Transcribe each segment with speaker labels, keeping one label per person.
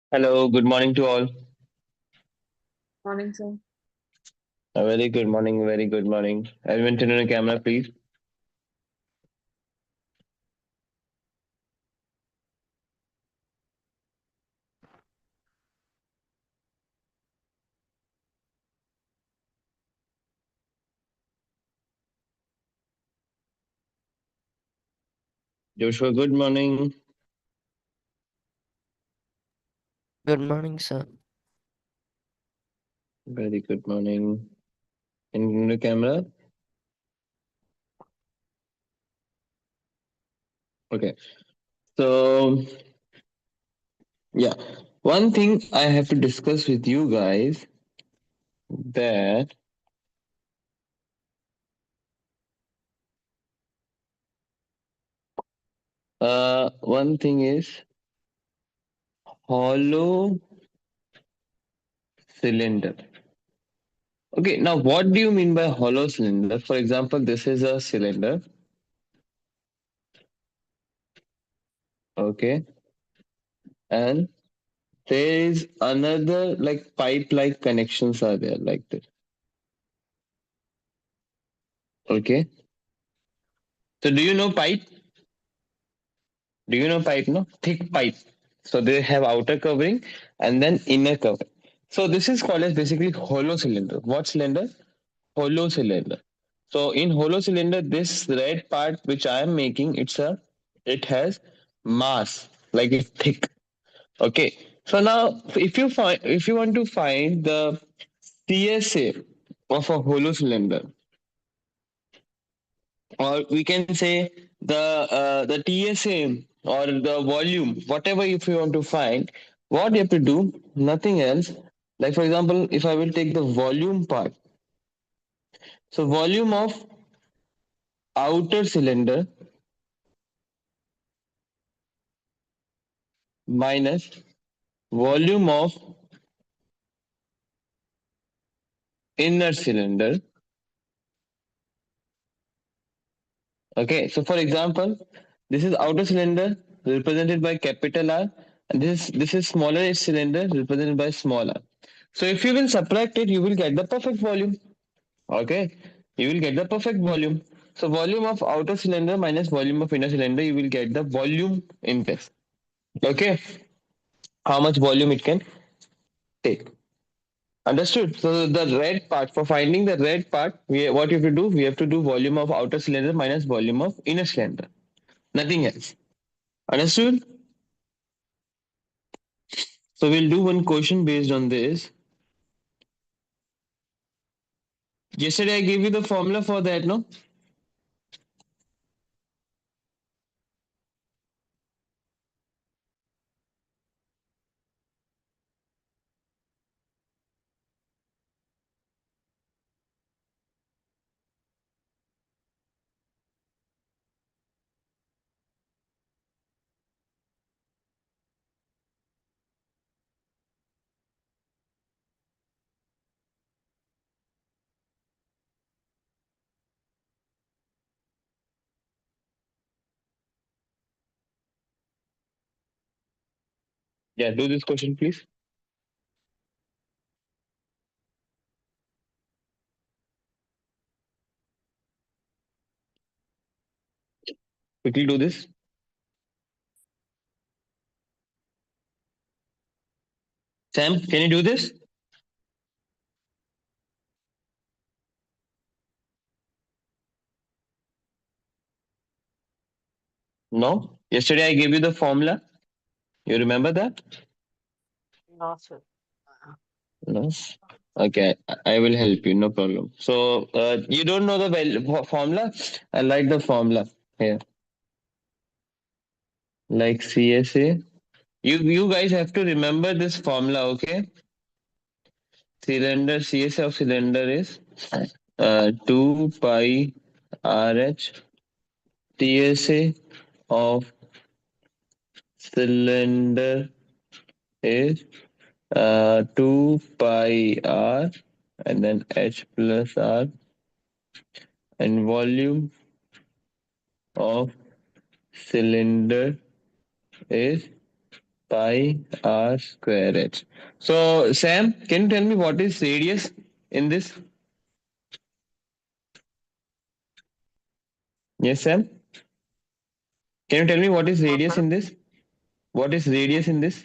Speaker 1: Hello, good morning to all.
Speaker 2: Morning, sir.
Speaker 1: A very good morning, very good morning. Everyone turn on the camera, please. Joshua, good morning.
Speaker 3: Good morning, sir.
Speaker 1: Very good morning. In the camera. Okay. So, yeah. One thing I have to discuss with you guys that one thing is hollow cylinder. Okay, now what do you mean by hollow cylinder? For example, this is a cylinder. Okay, and there is another like pipe like connections are there like this. Okay. So do you know pipe? Do you know pipe? No, thick pipe. So they have outer covering and then inner covering. So this is called as basically hollow cylinder. What cylinder? Hollow cylinder. So in hollow cylinder, this red part which I am making, it has mass, like it's thick. Okay. So now if you want to find the CSA of a hollow cylinder, or we can say the TSA or the volume, whatever if you want to find, what you have to do, nothing else. Like for example, if I will take the volume part, so volume of outer cylinder minus volume of inner cylinder. Okay, so for example, this is outer cylinder represented by capital R, and this is smaller cylinder represented by small r. So if you will subtract it, you will get the perfect volume. Okay, you will get the perfect volume. So volume of outer cylinder minus volume of inner cylinder, you will get the volume in this. Okay, how much volume it can take. Understood? So the red part, for finding the red part, what you have to do? We have to do volume of outer cylinder minus volume of inner cylinder. Nothing else. Understood? So we'll do one question based on this. Yesterday I gave you the formula for that, no? Yeah, do this question, please. Quickly do this. Sam, can you do this? No. Yesterday I gave you the formula. You remember that?
Speaker 3: No, sir.
Speaker 1: No. Okay, I will help you. No problem. So you don't know the formula? I like the formula here. Like CSA. You guys have to remember this formula. Okay. Cylinder CSA of cylinder is 2 pi RH. TSA of cylinder is 2 pi R and then H plus R, and volume of cylinder is pi r square h. So Sam, can you tell me what is radius in this? Yes, Sam. Can you tell me what is
Speaker 3: What,
Speaker 1: radius
Speaker 3: sir?
Speaker 1: in this? What is radius in this?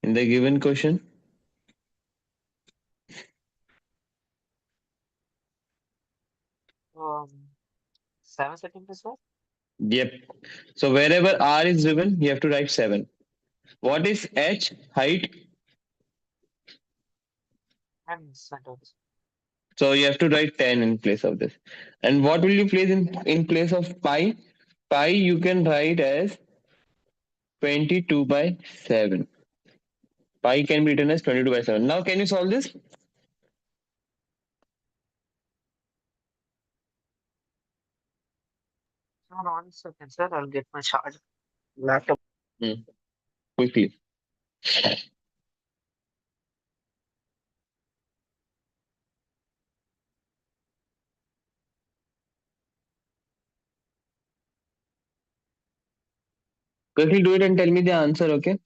Speaker 1: In the given question?
Speaker 3: Um, 7 centimeters, sir?
Speaker 1: Yep. So wherever r is given, you have to write 7. What is h height?
Speaker 3: 10 centimeters.
Speaker 1: So you have to write 10 in place of this. And what will you place in place of pi? Pi you can write as 22 by 7. Pi can be written as 22 by 7. Now can you solve this?
Speaker 3: Sir, 1 second, sir. I'll get my charge. Laptop.
Speaker 1: Hmm, quickly. Quickly do it and tell me the answer, okay?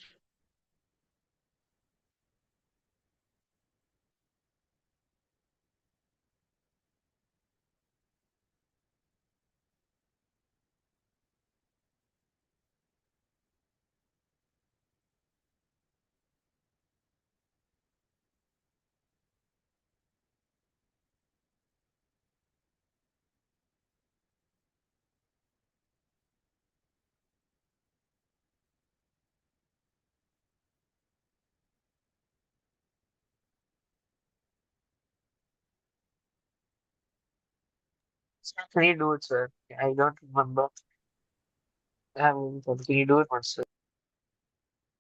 Speaker 3: Sir, can you do it, sir? I don't remember. Can you do it once, sir?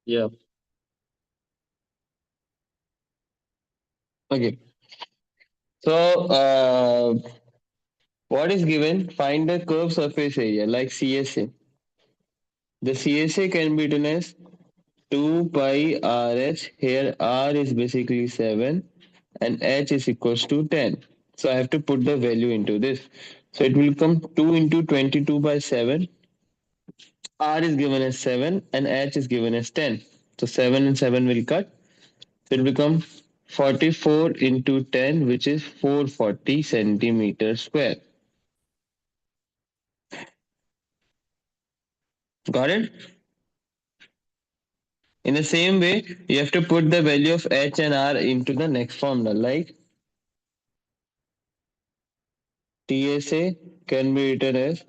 Speaker 1: Yeah. Okay. So what is given? Find the curved surface area like CSA. The CSA can be written as 2 pi RH. Here R is basically 7 and H is equals to 10. So I have to put the value into this. So it will come 2 into 22 by 7. R is given as 7 and H is given as 10. So 7 and 7 will cut. So it will become 44 into 10, which is 440 centimeters square. Got it? In the same way, you have to put the value of H and R into the next formula, like TSA can be written as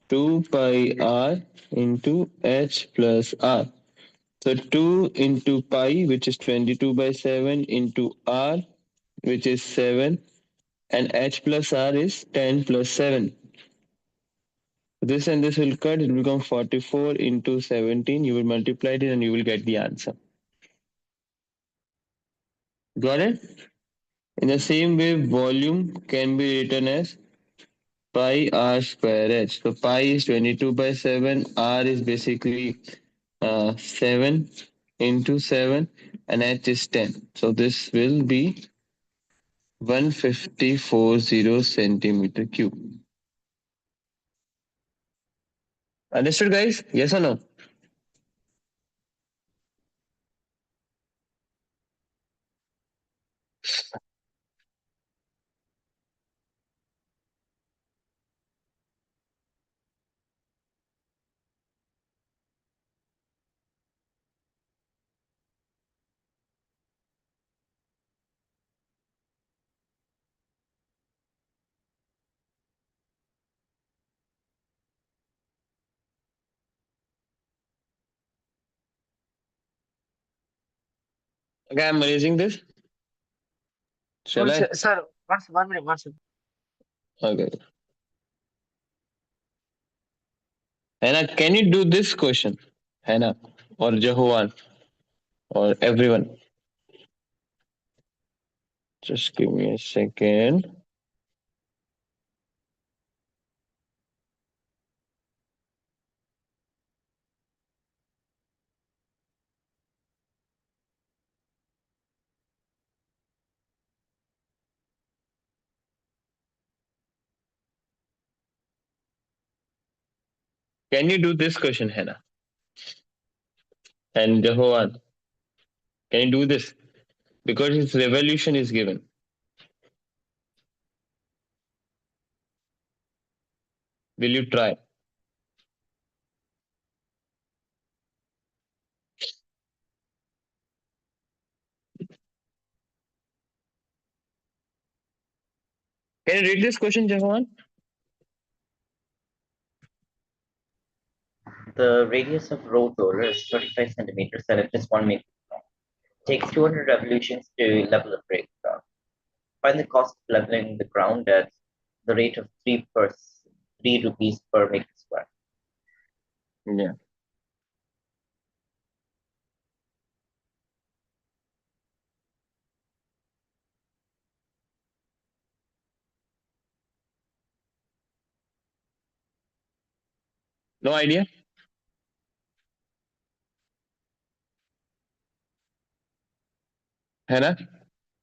Speaker 1: 2 pi R into H plus R. So 2 into pi, which is 22 by 7, into R, which is 7, and H plus R is 10 plus 7. This and this will cut, it will become 44 into 17. You will multiply it and you will get the answer. Got it? In the same way, volume can be written as pi r square h. So pi is 22 by 7, r is basically 7 into 7, and h is 10. So this will be 1540 centimeter cube. Understood, guys? Yes or no? Okay, I'm erasing this. Shall
Speaker 3: One
Speaker 1: I?
Speaker 3: sec, sir. 1 minute, 1 second.
Speaker 1: Okay. Hannah, can you do this question? Hannah or Jehovan or everyone? Just give me a second. Can you do this question, Hannah? And Jehovan, can you do this? Because its revolution is given. Will you try? Can you read this question, Jehovan?
Speaker 4: The radius of rotor is 35 centimeters and it is 1 meter long. Takes 200 revolutions to level the ground. Find the cost of leveling the ground at the rate of 3 rupees per meter square.
Speaker 1: Yeah. No idea? Hannah,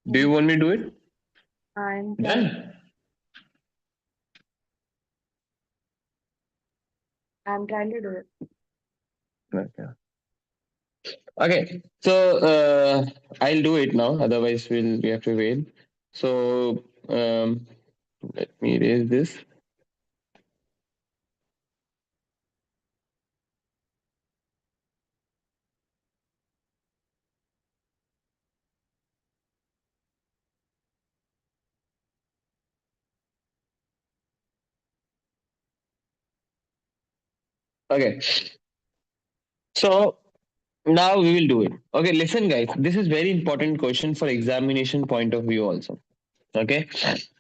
Speaker 1: do you
Speaker 2: Mm.
Speaker 1: want me to do it?
Speaker 2: I'm trying.
Speaker 1: Done.
Speaker 2: I'm trying to do it.
Speaker 1: Okay. Okay. So I'll do it now. Otherwise, we have to wait. So let me erase this. Okay. So now we will do it. Okay. Listen, guys. This is very important question for examination point of view also. Okay.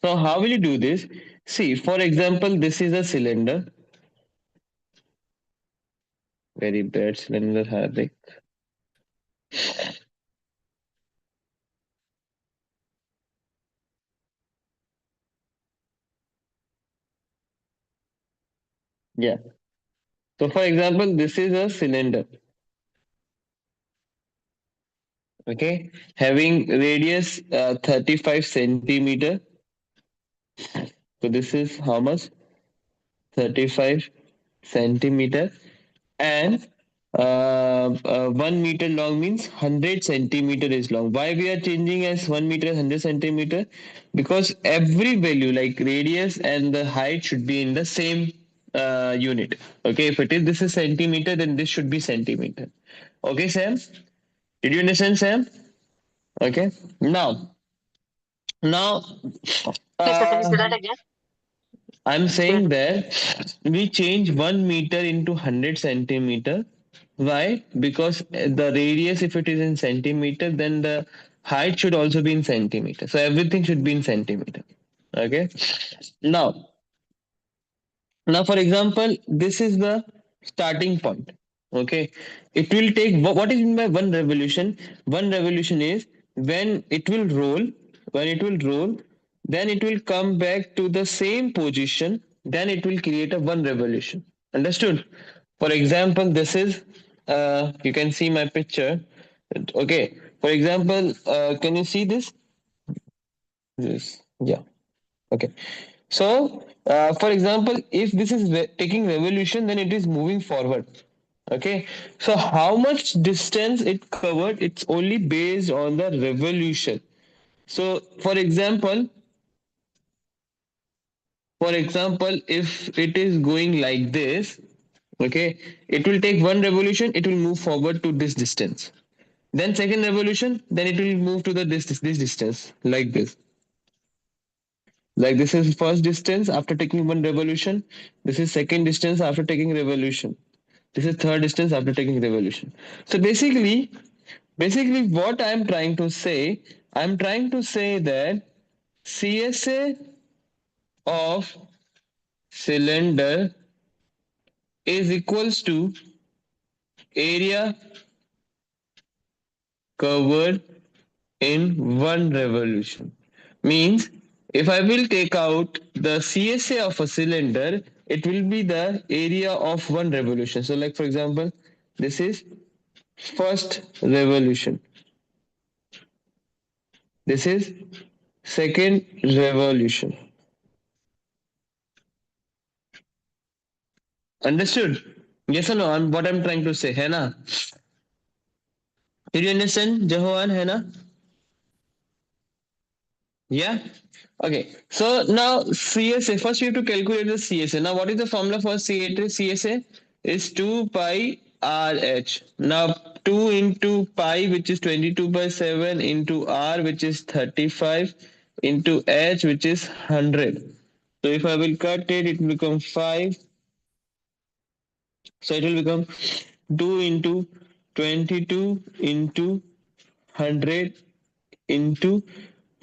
Speaker 1: So how will you do this? See, for example, this is a cylinder. Very bad cylinder, Hardik. Yeah. So for example, this is a cylinder. Okay, having radius 35 centimeter. So this is how much? 35 centimeter, and 1 meter long means 100 centimeter is long. Why we are changing as 1 meter 100 centimeter? Because every value like radius and the height should be in the same unit. Okay, if it is this is centimeter, then this should be centimeter. Okay, Sam, did you understand, Sam? Okay, now
Speaker 3: Okay, sir, can you
Speaker 1: uh,
Speaker 3: say that again?
Speaker 1: I'm
Speaker 3: Say
Speaker 1: saying that we change 1 meter into 100 centimeter. Why? Because the radius, if it is in centimeter, then the height should also be in centimeter. So everything should be in centimeter. Okay. Now, now, for example, this is the starting point. Okay, it will take what is meant by one revolution? One revolution is when it will roll, when it will roll, then it will come back to the same position, then it will create a one revolution. Understood? For example, this is you can see my picture. Okay, for example, can you see this? This, yeah. Okay. So, for example, if this is taking revolution, then it is moving forward. Okay. So, how much distance it covered? It's only based on the revolution. So, for example, if it is going like this, okay, it will take one revolution. It will move forward to this distance. Then second revolution, then it will move to the this distance like this. Like this is first distance after taking one revolution. This is second distance after taking revolution. This is third distance after taking revolution. So basically what I'm trying to say that CSA of cylinder is equals to area covered in one revolution. Means if I will take out the CSA of a cylinder, it will be the area of one revolution. So, like for example, this is first revolution. This is second revolution. Understood? Yes or no? What I'm trying to say, है ना? Did you understand, Jahoan, Hannah? Yeah. Okay. So now CSA. First, we have to calculate the CSA. Now, what is the formula for CSA? CSA is 2 pi RH. Now, 2 into pi, which is 22 by 7, into R, which is 35, into H, which is 100. So, if I will cut it, it will become 5. So, it will become 2 into 22 into 100 into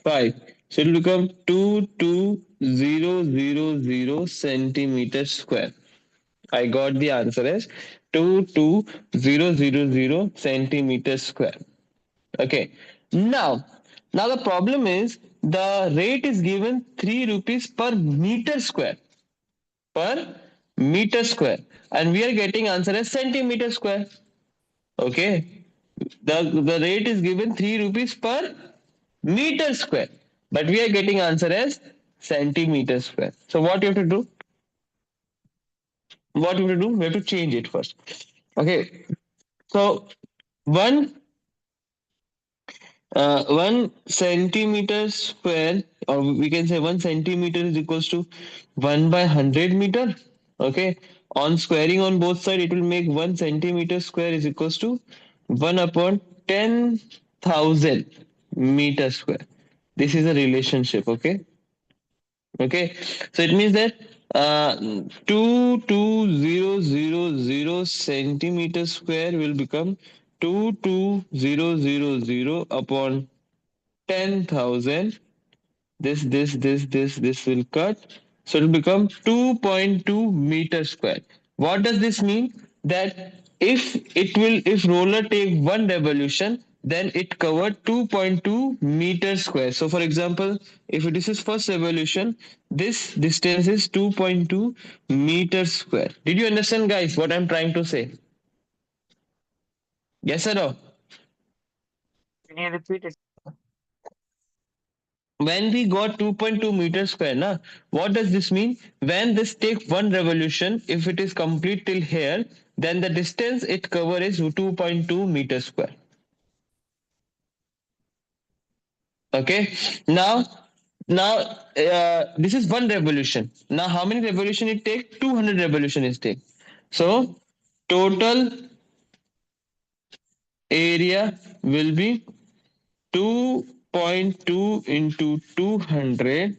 Speaker 1: 5. So it will become 22000 centimeters square. I got the answer as 22000 centimeters square. Okay. Now the problem is the rate is given 3 rupees per meter square. Per meter square. And we are getting answer as centimeter square. Okay. The rate is given 3 rupees per meter square, but we are getting answer as centimeter square. So what you have to do? What you have to do? We have to change it first. Okay. So one 1 centimeter square, or we can say 1 centimeter is equals to 1/100 meter. Okay. On squaring on both sides, it will make 1 centimeter square is equals to 1/10,000 meter square. This is a relationship. Okay. Okay, so it means that 22000 centimeter square will become 22000 upon 10,000. This will cut. So it will become 2.2 meter square. What does this mean? That if roller take one revolution, then it covered 2.2 meter square. So for example, if this is first revolution, this distance is 2.2 meter square. Did you understand, guys, what I'm trying to say? Yes or no?
Speaker 3: Can you repeat it?
Speaker 1: When we got 2.2 meters square, na, what does this mean? When this take one revolution, if it is complete till here, then the distance it cover is 2.2 meters square. Okay. Now this is one revolution. Now how many revolution it take? 200 revolution is take. So total area will be 2.2 into 200,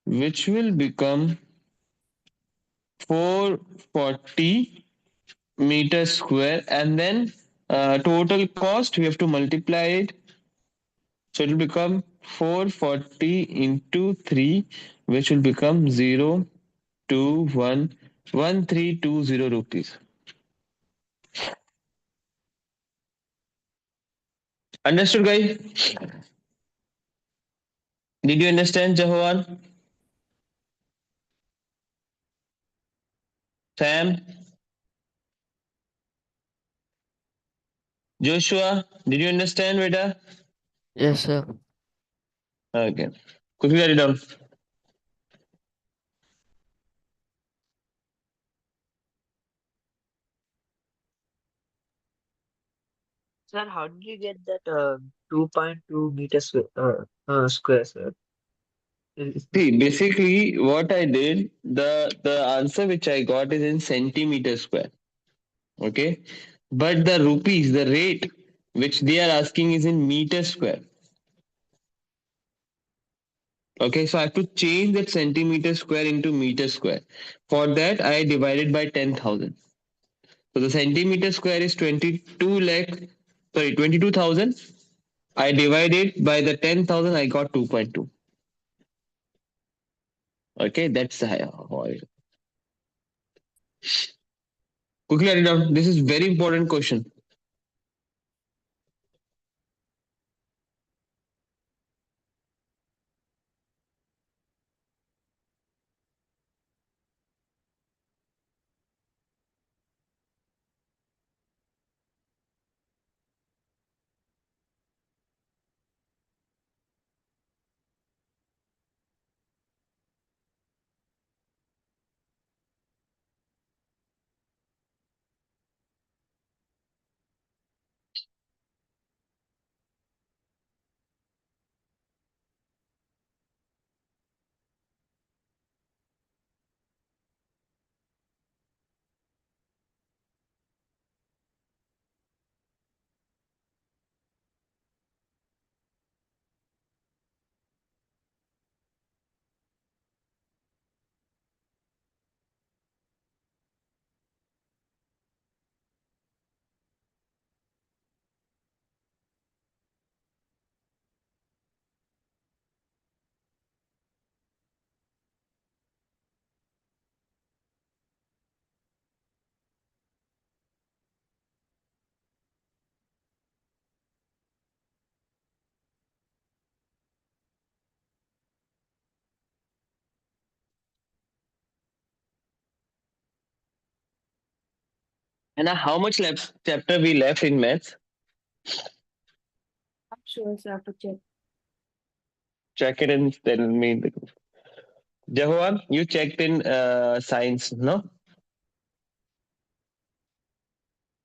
Speaker 1: which will become 440 meter square, and then total cost we have to multiply it, so it will become 440 into 3, which will become 0.1320 rupees. Understood, guys? Did you understand, Jahoan? Sam? Joshua? Did you understand, Veda?
Speaker 5: Yes, sir.
Speaker 1: Okay, quickly write it down.
Speaker 3: Sir, how did you get that 2.2 meters square, sir?
Speaker 1: See, basically what I did, the answer which I got is in centimeter square. Okay, but the rupees, the rate which they are asking is in meter square. Okay, so I have to change that centimeter square into meter square. For that, I divided by 10,000. So the centimeter square is 22,000. I divided by the 10,000, I got 2.2. Okay, that's how I quickly write it down. This is very important question. And how much chapter we left in maths?
Speaker 2: I'm sure, so I have to check.
Speaker 1: Check it and tell me. Jehovah, you checked in science, no?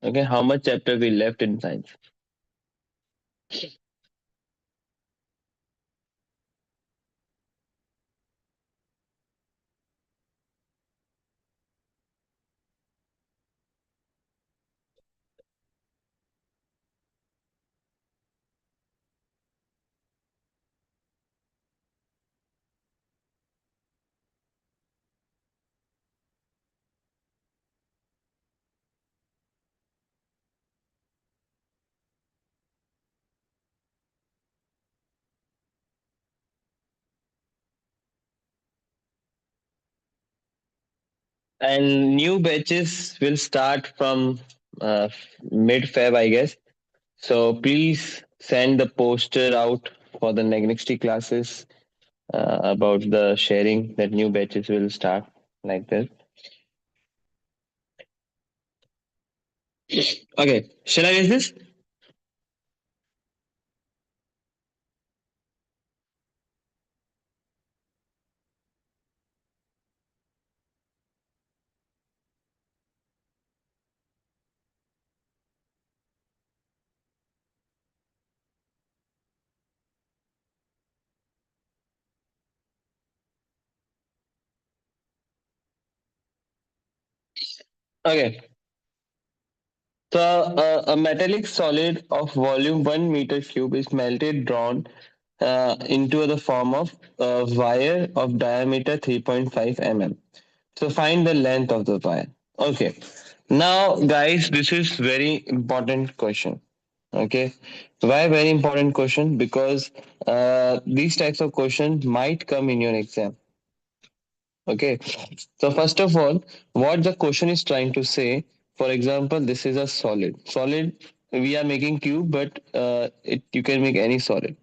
Speaker 1: Okay, how much chapter we left in science? And new batches will start from mid Feb, I guess. So please send the poster out for the next classes about the sharing that new batches will start like this. Okay, shall I raise this? Okay. So a metallic solid of volume 1 meter cube is melted, drawn into the form of a wire of diameter 3.5 mm. So find the length of the wire. Okay. Now, guys, this is very important question. Okay. Why very important question? Because these types of questions might come in your exam. Okay. So first of all, what the question is trying to say, for example, this is a solid. Solid, we are making cube, but you can make any solid.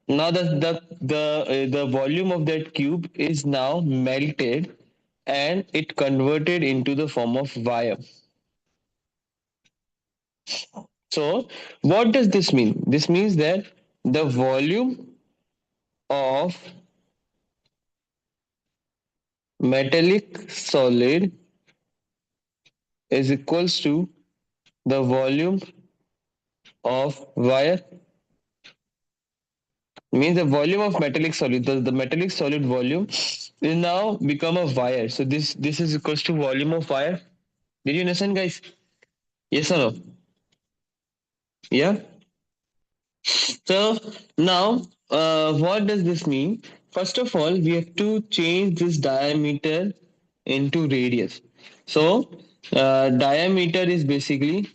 Speaker 1: Now the volume of that cube is now melted and it converted into the form of wire. So what does this mean? This means that the volume of metallic solid is equals to the volume of wire. Means the volume of metallic solid, the metallic solid volume will now become a wire. So this is equals to volume of wire. Did you understand, guys? Yes or no? Yeah. So now, what does this mean? First of all, we have to change this diameter into radius. So diameter is basically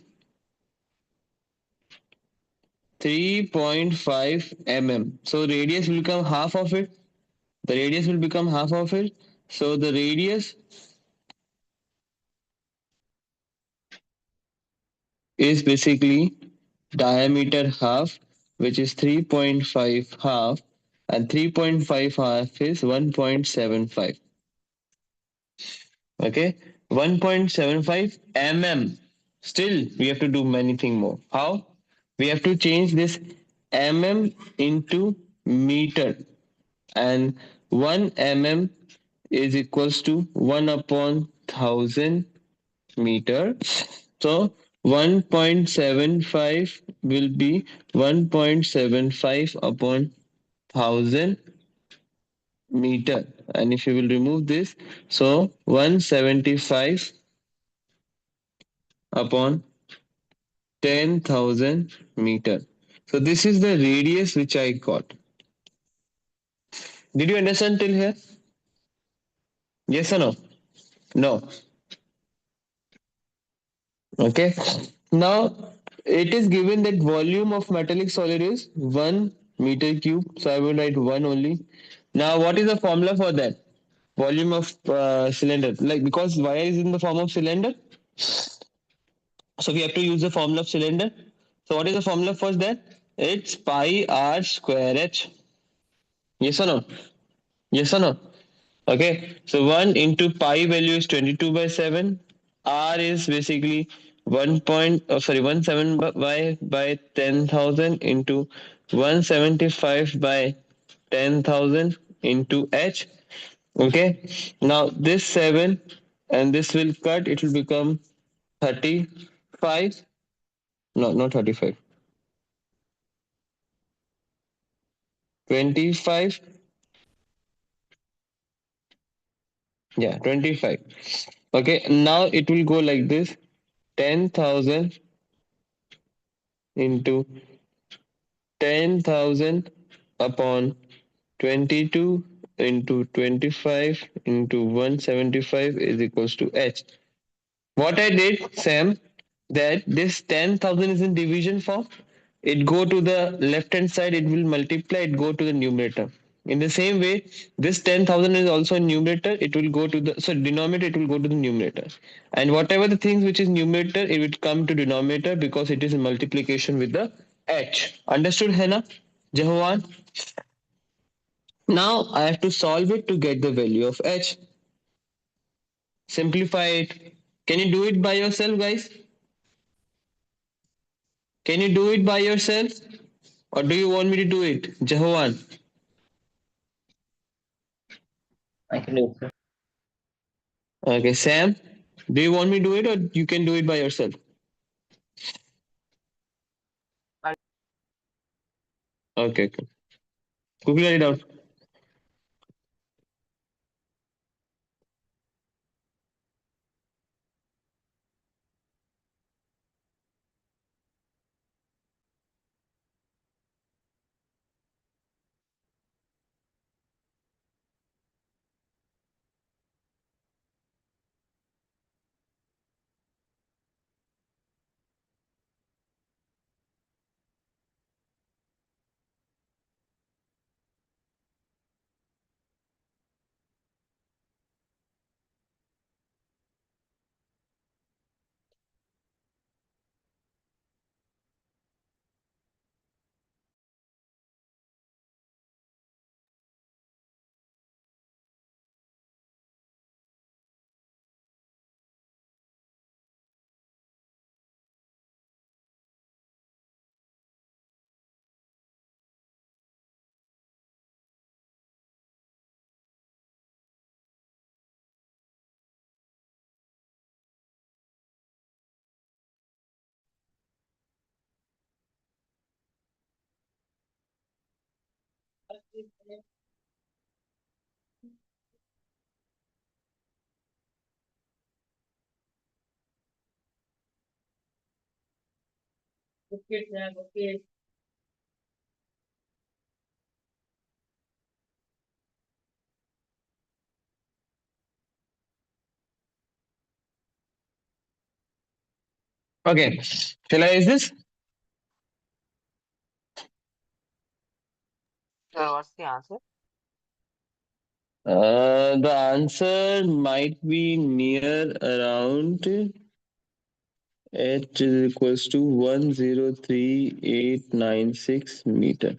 Speaker 1: 3.5 mm. So radius will become half of it. The radius will become half of it. So the radius is basically diameter half, which is 3.5 half, and 3.5 half is 1.75. Okay, 1.75 mm. Still, we have to do many things more. How? We have to change this mm into meter, and 1 mm is equals to 1 upon 1,000 meter. So 1.75 will be 1.75 upon 1,000 meter. And if you will remove this, so 175 upon 10,000 meter. So this is the radius which I got. Did you understand till here? Yes or no? No. Okay. Now it is given that volume of metallic solid is 1 meter cube. So I will write 1 only. Now what is the formula for that? Volume of cylinder. Like because wire is in the form of cylinder. So we have to use the formula of cylinder. So what is the formula for that? It's pi r square h. Yes or no? Yes or no? Okay. So 1 into pi value is 22 by 7. R is basically 1 7 by 10,000 into 175 by 10,000 into h. Okay, now this 7 and this will cut, it will become 35. No, not 35. 25. Yeah, 25. Okay, now it will go like this: 10,000 into 10,000 upon 22 into 25 into 175 is equals to h. What I did, Sam, that this 10,000 is in division form. It go to the left hand side, it will multiply, it go to the numerator. In the same way, this 10,000 is also in numerator, it will go to the, so denominator, it will go to the numerator. And whatever the things which is numerator, it will come to denominator because it is in multiplication with the h. Understood, Hannah? Jehovan? Now I have to solve it to get the value of h. Simplify it. Can you do it by yourself, guys? Can you do it by yourself? Or do you want me to do it? Jehovan.
Speaker 4: I can do it, sir.
Speaker 1: Okay, Sam. Do you want me to do it or you can do it by yourself? Okay, okay. Quickly write it down. Okay. Shall I use this?
Speaker 3: Sir, what's the answer?
Speaker 1: The answer might be near around h is equals to 103,896 meter.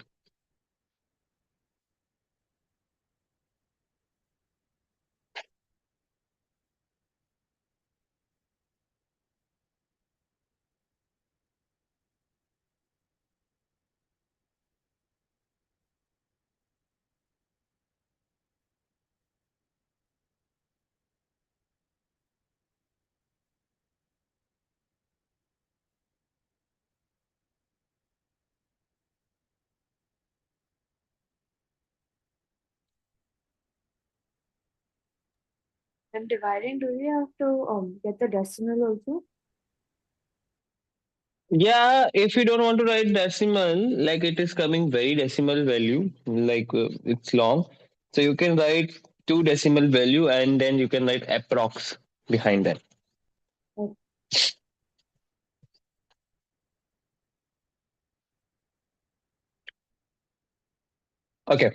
Speaker 2: When dividing, do we have to get the decimal also?
Speaker 1: Yeah, if you don't want to write decimal, like it is coming very decimal value, like it's long, so you can write two decimal value and then you can write approx behind that.
Speaker 2: Oh,
Speaker 1: Okay,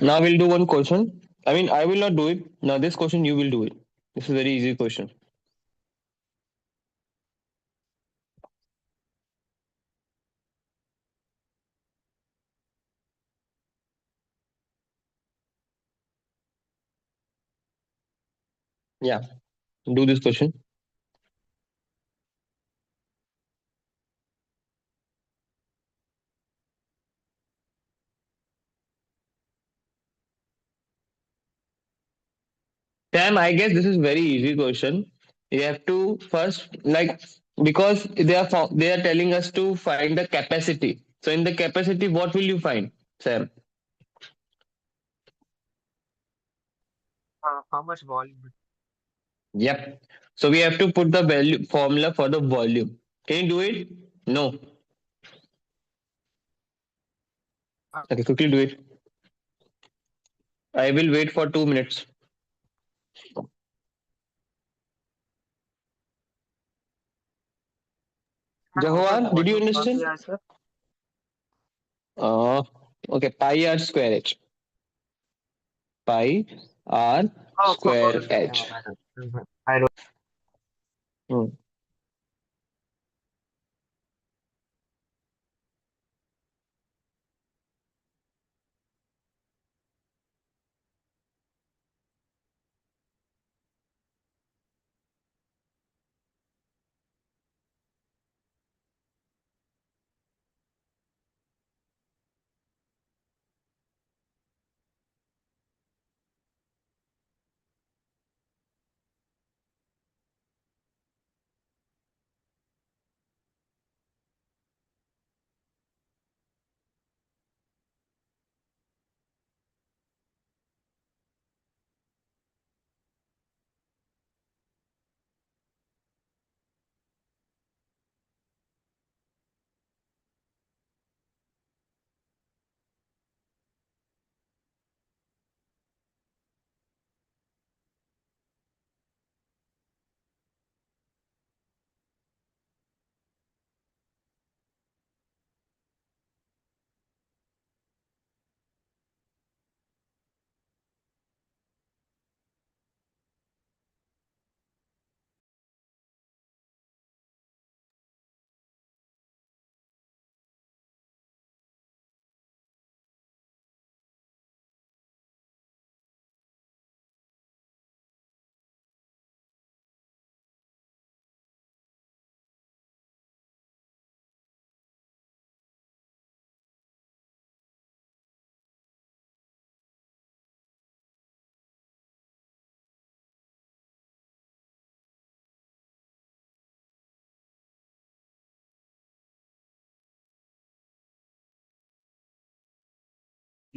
Speaker 1: now we'll do one question. I mean, I will not do it. Now, this question you will do it. This is a very easy question. Yeah, do this question. Sam, I guess this is very easy question. You have to first like because they are telling us to find the capacity. So in the capacity, what will you find, Sam?
Speaker 3: How much volume?
Speaker 1: Yep. So we have to put the value formula for the volume. Can you do it? No.
Speaker 3: Uh,
Speaker 1: Okay, quickly do it. I will wait for 2 minutes.
Speaker 3: how much
Speaker 1: Jahwar, did you
Speaker 3: volume was
Speaker 1: understand?
Speaker 3: the answer?
Speaker 1: Uh, okay, pi r square h. Pi r
Speaker 3: Oh,
Speaker 1: square
Speaker 3: okay.
Speaker 1: h.
Speaker 3: I don't. I don't.
Speaker 1: Hmm.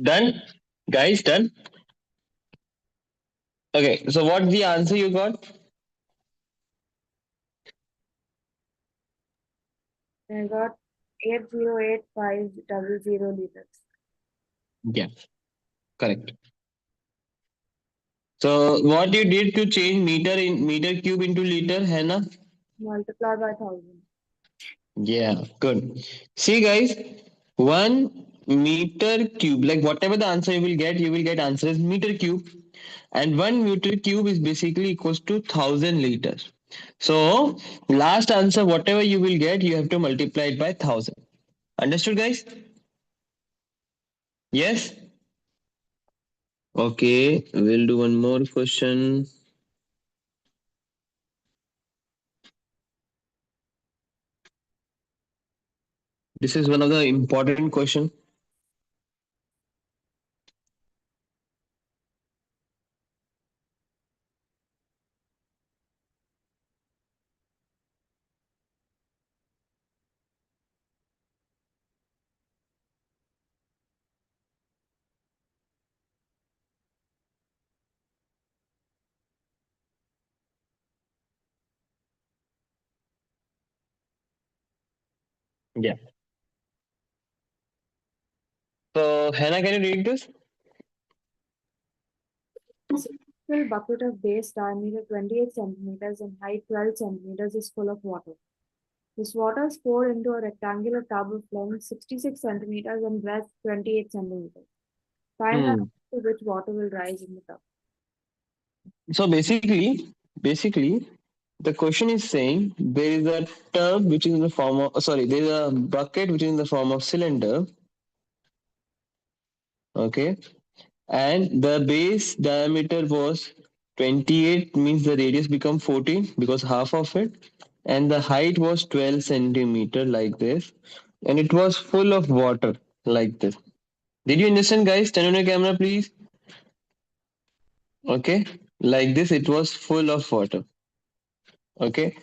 Speaker 1: Done, guys. Done. Okay. So what's the answer you got?
Speaker 2: I got 808,500 liters.
Speaker 1: Yeah, correct. So what you did to change meter cube into liter, Hannah?
Speaker 2: Multiply by 1,000.
Speaker 1: Yeah, good. See, guys, 1 meter cube, like whatever the answer you will get answer as meter cube, and 1 meter cube is basically equals to 1,000 liters. So, last answer, whatever you will get, you have to multiply it by 1,000. Understood, guys? Yes? Okay, we'll do one more question. This is one of the important question. Yeah. So, Hannah, can you read this?
Speaker 2: Fill bucket of base diameter 28 centimeters and height 12 centimeters is full of water. This water is poured into a rectangular tub of length 66 centimeters and breadth 28 centimeters. Find the
Speaker 1: Hmm.
Speaker 2: amount to which water will rise in the tub.
Speaker 1: So basically, the question is saying there is a tub which is in the form of sorry, there is a bucket which is in the form of cylinder, okay, and the base diameter was 28, means the radius become 14 because half of it, and the height was 12 centimeter like this, and it was full of water like this. Did you understand, guys? Turn on your camera, please. Okay. like this. It was full of water. Okay.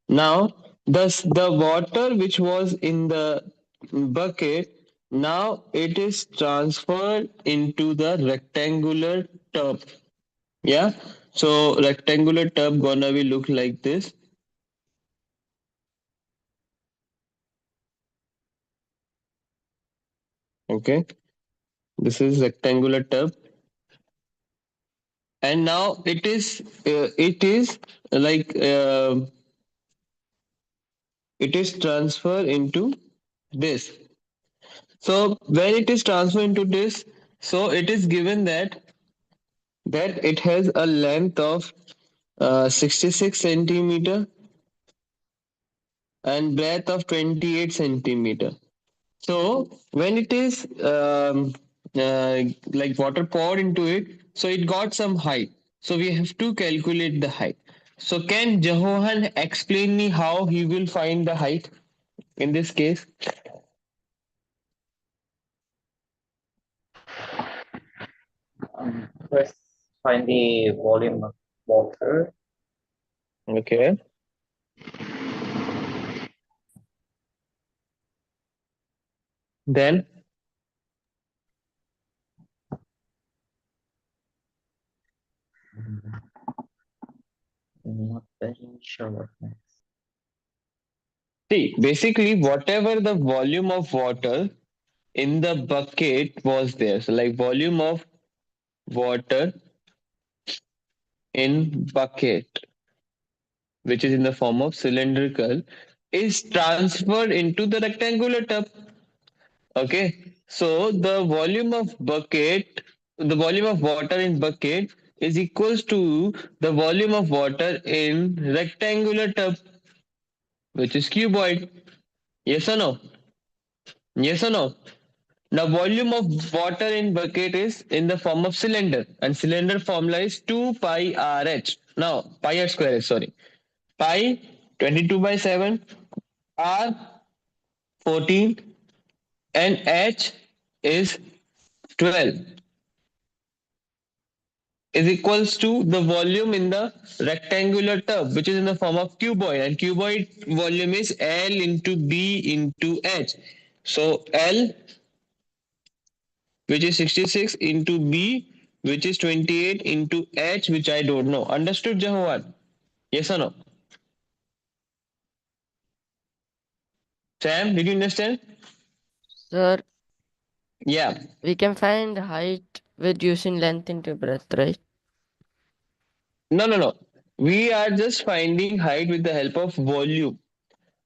Speaker 1: Now, thus the water which was in the bucket, now it is transferred into the rectangular tub. Yeah. So rectangular tub gonna be look like this. Okay. This is rectangular tub, and now it is like it is transferred into this. So when it is transferred into this, so it is given that it has a length of 66 centimeter and breadth of 28 centimeter. So when it is like water poured into it, so it got some height. So we have to calculate the height. So can Jehohan explain me how he will find the height in this case?
Speaker 4: First, find the volume of water.
Speaker 1: Okay. Then
Speaker 4: Not very sure what next.
Speaker 1: see, basically whatever the volume of water in the bucket was there. So like volume of water in bucket, which is in the form of cylindrical, is transferred into the rectangular tub. Okay. So the volume of water in bucket is equals to the volume of water in rectangular tub, which is cuboid. Yes or no? Yes or no? Now, volume of water in bucket is in the form of cylinder, and cylinder formula is 2 pi RH. Now, pi r square is sorry. Pi 22 by 7, R 14, and H is 12 is equals to the volume in the rectangular tub, which is in the form of cuboid, and cuboid volume is L into B into H. So L, which is 66 into B, which is 28 into H, which I don't know. Understood, Jahovan? Yes or no? Sam, did you understand?
Speaker 5: Sir,
Speaker 1: Yeah.
Speaker 5: we can find height with using length into breadth, right?
Speaker 1: No, no, no. We are just finding height with the help of volume.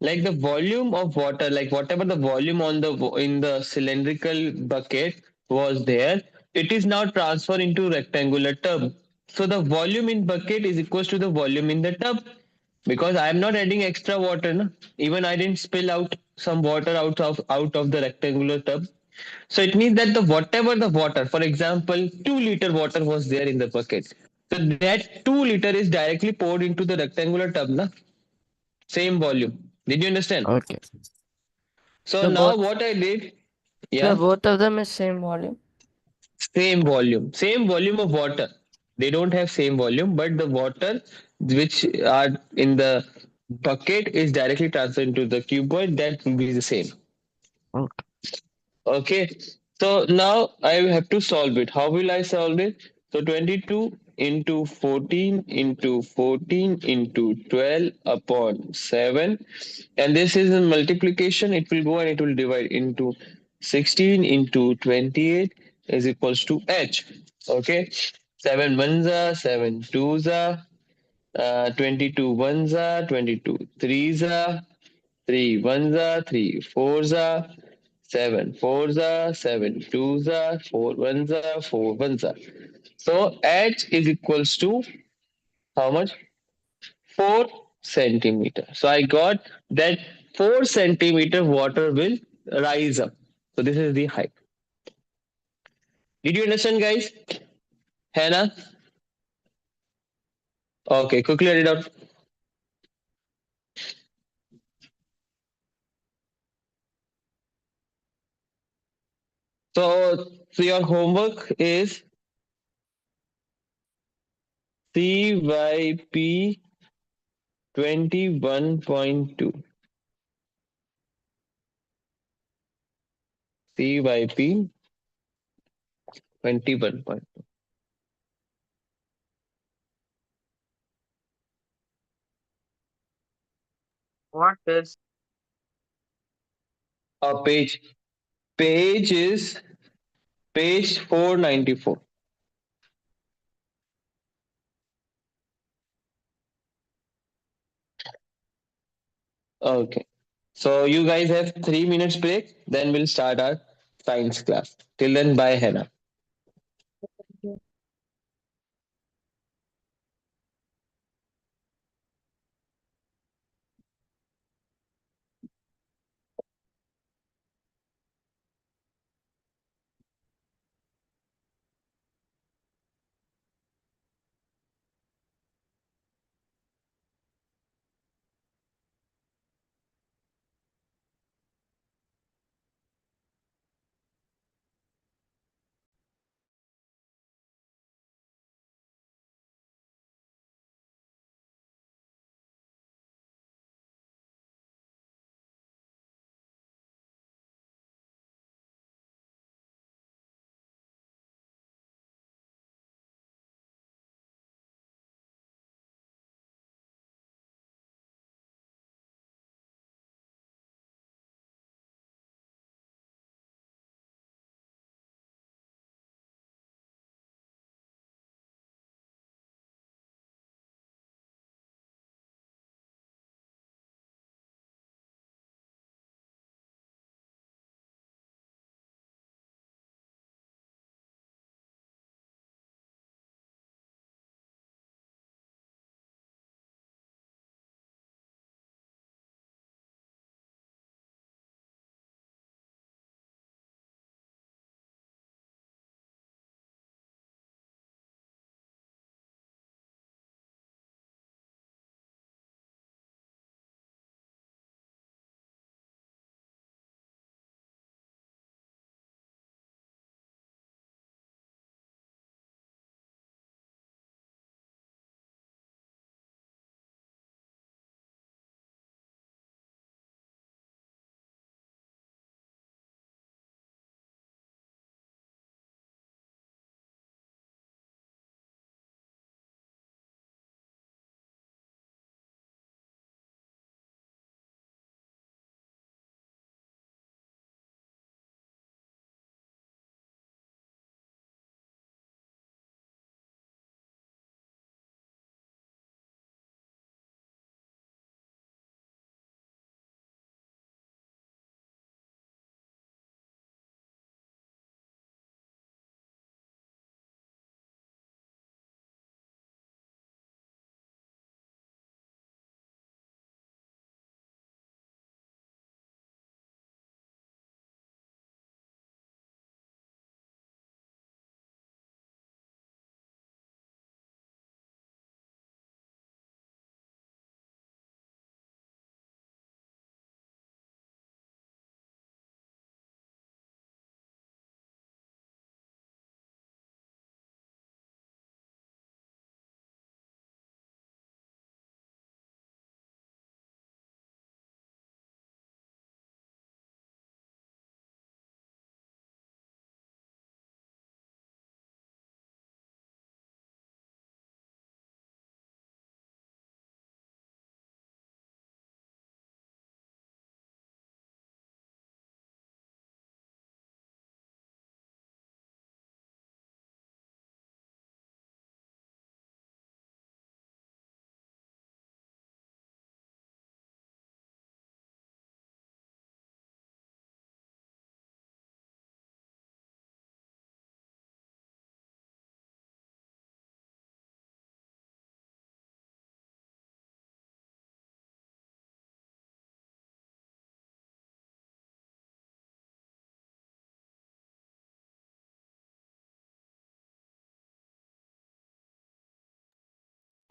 Speaker 1: Like the volume of water, like whatever the volume on the in the cylindrical bucket was there, it is now transferred into rectangular tub. So the volume in bucket is equals to the volume in the tub, because I am not adding extra water. No? Even I didn't spill out some water out of the rectangular tub. So it means that the whatever the water, for example, 2 liter water was there in the bucket. So that 2 liter is directly poured into the rectangular tub, na? Same volume. Did you understand?
Speaker 5: Okay.
Speaker 1: So
Speaker 5: So
Speaker 1: now
Speaker 5: both
Speaker 1: what I did,
Speaker 5: so
Speaker 1: yeah,
Speaker 5: both of them is same volume.
Speaker 1: same volume of water. They don't have same volume, but the water which are in the bucket is directly transferred into the cuboid. That will be the same.
Speaker 5: Okay.
Speaker 1: Okay. So now I have to solve it. How will I solve it? So 22 into 14 into 14 into 12 upon 7. And this is a multiplication. It will go and it will divide into 16 into 28 is equals to H. Okay. 7 ones are, 7 twos are, 22 ones are, 22 threes are, 3 ones are, 3 fours are, 7 fours are, 7 twos are, 4 ones are, 4 ones are. So H is equals to how much? 4 centimeter. So I got that 4 centimeter water will rise up. So this is the height. Did you understand, guys? Hannah? Okay, quickly read it out. So your homework is CYP 21.2. CYP 21.2.
Speaker 3: What is
Speaker 1: Page. Page is page 494. Okay. So you guys have 3 minutes break. Then we'll start our science class. Till then, bye, Hannah.
Speaker 2: Okay.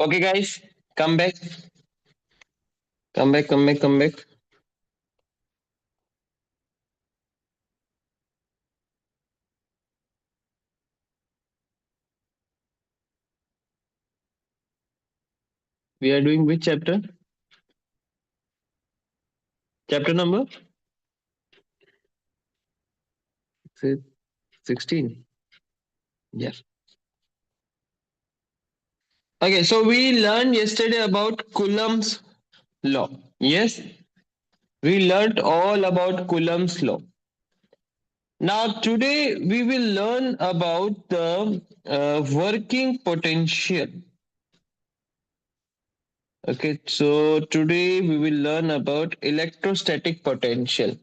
Speaker 1: Okay, guys, come back. Come back, come back, come back. We are doing which chapter? Chapter number 16. Yes. Okay, so we learned yesterday about Coulomb's law. Yes, we learned all about Coulomb's law. Now, today we will learn about the working potential. Okay, so today we will learn about electrostatic potential.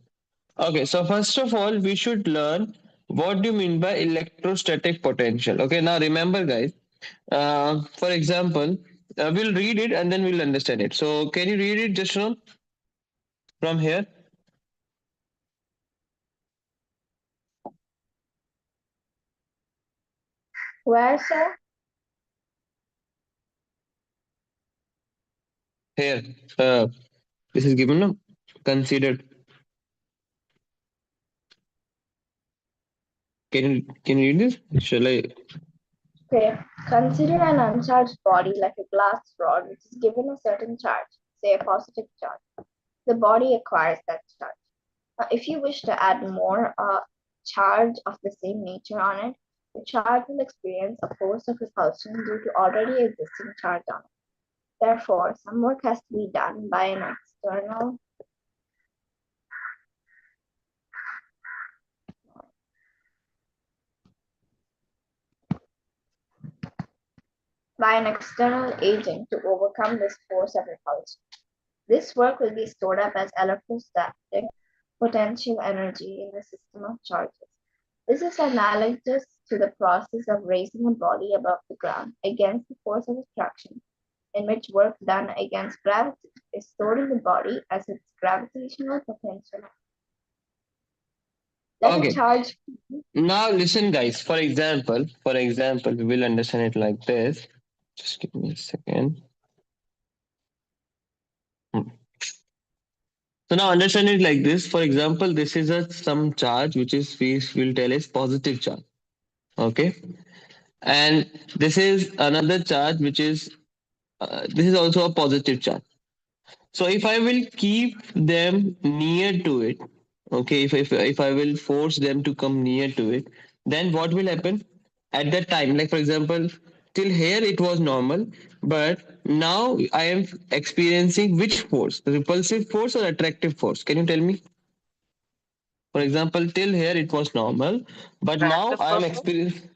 Speaker 1: Okay, so first of all, we should learn what do you mean by electrostatic potential. Okay, now remember, guys, for example, we'll read it and then we'll understand it. So, can you read it just from here?
Speaker 6: Where, sir?
Speaker 1: Here, uh, this is given, no? Considered. Can you read this? Shall I?
Speaker 6: Okay. Consider an uncharged body like a glass rod which is given a certain charge, say a positive charge. The body acquires that charge. If you wish to add more charge of the same nature on it, the charge will experience a force of repulsion due to already existing charge on it. Therefore, some work has to be done by an external agent to overcome this force of repulsion. This work will be stored up as electrostatic potential energy in the system of charges. This is analogous to the process of raising a body above the ground against the force of attraction, in which work done against gravity is stored in the body as its gravitational potential. Let a
Speaker 1: Okay.
Speaker 6: charge.
Speaker 1: Now listen, guys. For example, we will understand it like this. Just give me a second. Hmm. So now understand it like this. For example, this is a some charge which is we will tell is positive charge. Okay, and this is another charge which is this is also a positive charge. So if I will keep them near to it, okay, if I will force them to come near to it, then what will happen at that time? Like for example, till here it was normal, but now I am experiencing which force? Repulsive force or attractive force? Can you tell me? For example, till here it was normal, but now
Speaker 3: Attractive
Speaker 1: I am
Speaker 3: force, sir?
Speaker 1: experiencing,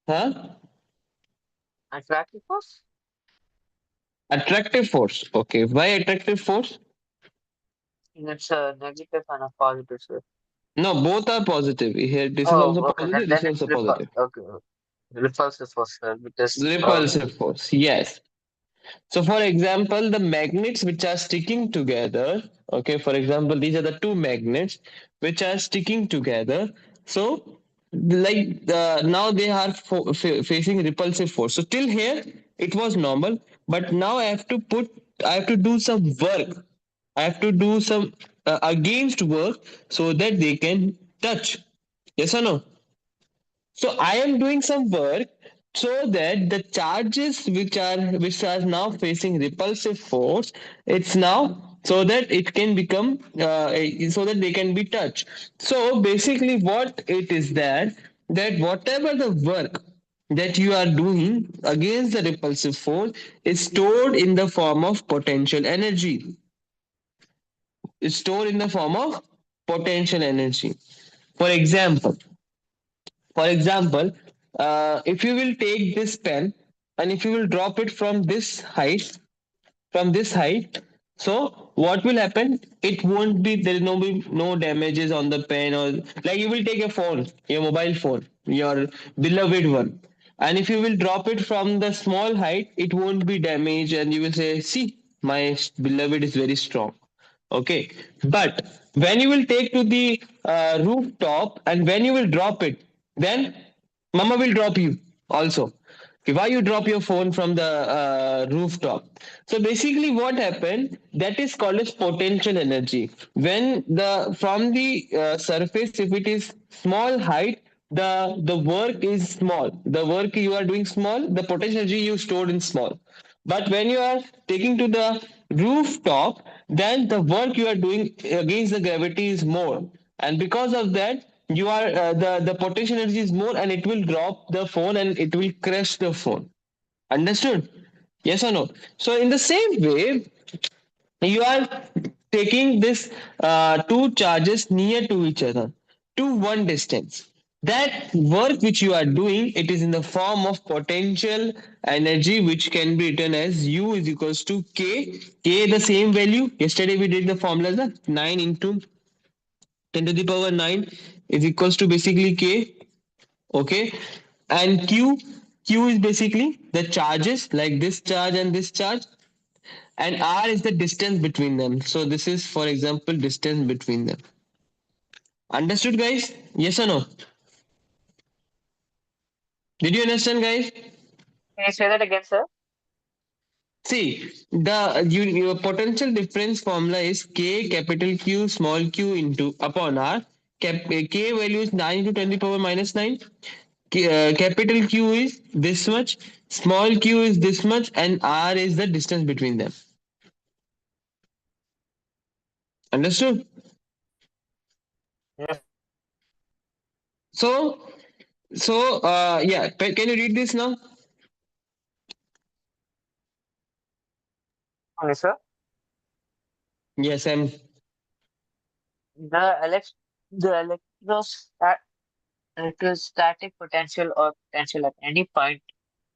Speaker 1: huh?
Speaker 3: Attractive force?
Speaker 1: Attractive force. Okay, why attractive force?
Speaker 3: And it's a negative and a positive, sir.
Speaker 1: No, both are positive. Here, this is also
Speaker 3: Oh, okay.
Speaker 1: positive. This is
Speaker 3: Then it's
Speaker 1: also positive.
Speaker 3: okay. Repulsive force, sir, because
Speaker 1: Repulsive force. Yes. So, for example, the magnets which are sticking together. Okay. For example, these are the two magnets which are sticking together. So, like now they are facing repulsive force. So till here it was normal, but now I have to do some work. I have to do some against work so that they can touch. Yes or no? So I am doing some work so that the charges which are now facing repulsive force, it's now so that it can become so that they can be touched. So basically, what it is that whatever the work that you are doing against the repulsive force is stored in the form of potential energy. Is stored in the form of potential energy. For example, for example, if you will take this pen and if you will drop it from this height, so what will happen? It won't be there. No be no damages on the pen, or like you will take a phone, your mobile phone, your beloved one, and if you will drop it from the small height, it won't be damaged, and you will say, "See, my beloved is very strong." Okay, but when you will take to the rooftop and when you will drop it, then mama will drop you also. Okay, why you drop your phone from the rooftop? So basically, what happened? That is called as potential energy. When the from the surface, if it is small height, the work is small. The work you are doing small. The potential energy you stored in small. But when you are taking to the rooftop, then the work you are doing against the gravity is more, and because of that, you are the potential energy is more, and it will drop the phone and it will crush the phone. Understood? Yes or no? So in the same way, you are taking this two charges near to each other to one distance. That work which you are doing, it is in the form of potential energy, which can be written as U is equals to K the same value. Yesterday we did the formula, 9 into 10 to the power 9 is equals to basically K. Okay, and Q is basically the charges, like this charge and this charge, and r is the distance between them. So this is, for example, distance between them. Understood, guys? Yes or no? Did you understand, guys?
Speaker 3: Can you say that again, sir?
Speaker 1: See, your potential difference formula is K capital Q small q into upon r. K value is 9 to 10 to the power minus 9. Capital Q is this much, small q is this much, and r is the distance between them. Understood?
Speaker 3: Yes,
Speaker 1: So, yeah, can you read this now?
Speaker 3: only, sir.
Speaker 1: Yes, I'm.
Speaker 3: The elect the electrostatic potential or potential at any point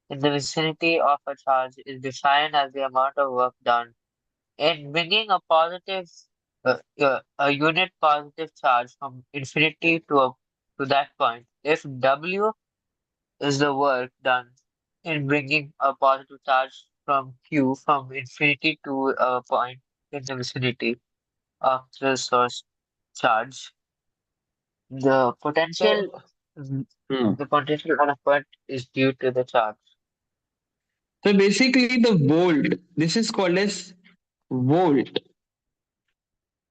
Speaker 3: in the vicinity of a charge is defined as the amount of work done in bringing a unit positive charge from infinity to that point. If W is the work done in bringing a positive charge from Q from infinity to a point in the vicinity of the source charge, the potential
Speaker 1: So,
Speaker 3: mm,
Speaker 1: hmm.
Speaker 3: the potential on a point is due to the charge.
Speaker 1: So basically, the volt. This is called as volt.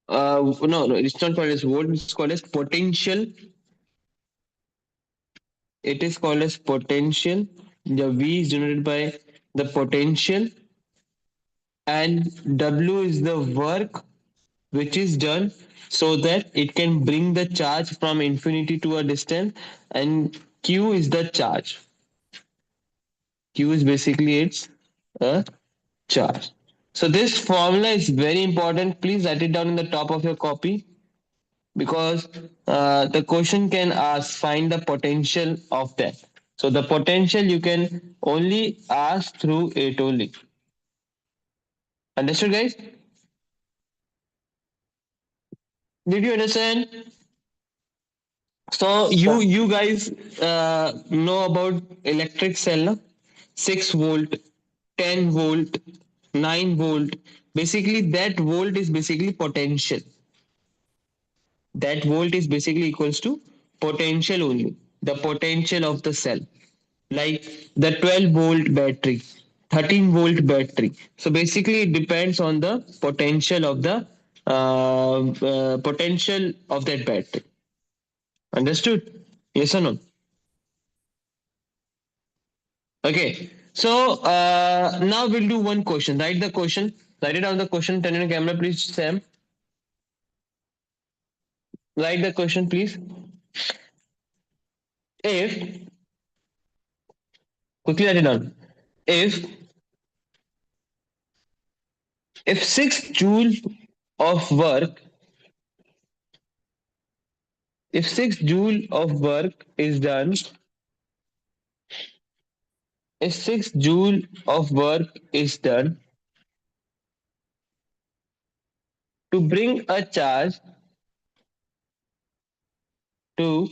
Speaker 1: No, it's not called as volt. It's called as potential. It is called as potential. The V is denoted by the potential, and W is the work which is done so that it can bring the charge from infinity to a distance, and Q is the charge. Q is basically its a charge. So this formula is very important. Please write it down in the top of your copy, because the question can ask find the potential of that. So the potential you can only ask through it only. Understood, guys? Did you understand? So you
Speaker 3: So,
Speaker 1: you guys know about electric cell, no? 6 volt, 10 volt, 9 volt. Basically, that volt is basically potential. That volt is basically equals to potential only. The potential of the cell, like the 12-volt battery, 13-volt battery. So basically, it depends on the potential of the potential of that battery. Understood? Yes or no? Okay. So now we'll do one question. Write the question. Write it down the question. Turn on the camera, please, Sam. Write the question, please. If quickly write it down. If if 6 joule of work, if 6 joule of work is done, if 6 joule of work is done to bring a charge, to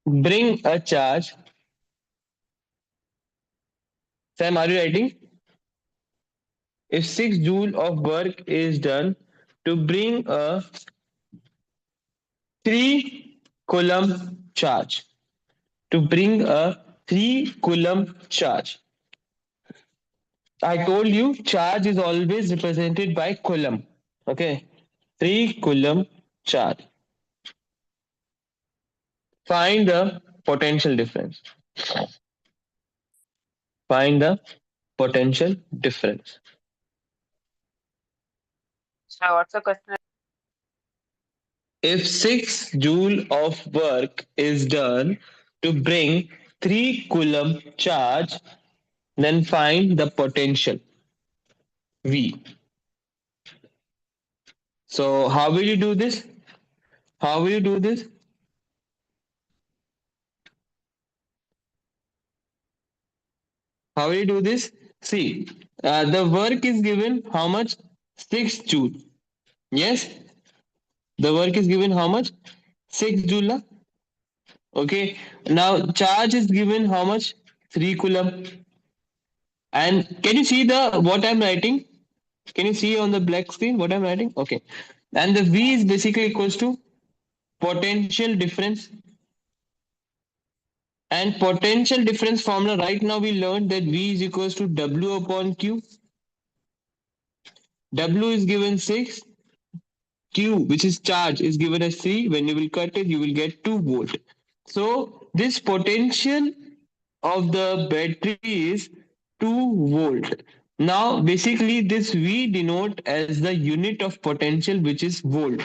Speaker 1: bring a charge. Sam, are you writing? If 6 joule of work is done to bring a 3 coulomb charge, to bring a 3 coulomb charge. I told you charge is always represented by coulomb. Okay. 3 coulomb charge. Find the potential difference. Find the potential difference.
Speaker 3: So what's the question?
Speaker 1: If 6 joule of work is done to bring 3 coulomb charge, then find the potential V. So how will you do this? How will you do this? How will you do this? See, the work is given how much? 6 joule. Yes, the work is given how much? 6 joule. Okay. Now charge is given how much? 3 coulomb. And can you see the what I'm writing? Can you see on the black screen what I'm writing? Okay. And the V is basically equals to potential difference. And potential difference formula right now we learned that V is equals to W upon Q. W is given 6. Q, which is charge, is given as 3. When you will cut it, you will get 2 volt. So this potential of the battery is 2 volt. Now, basically, this V denote as the unit of potential, which is volt.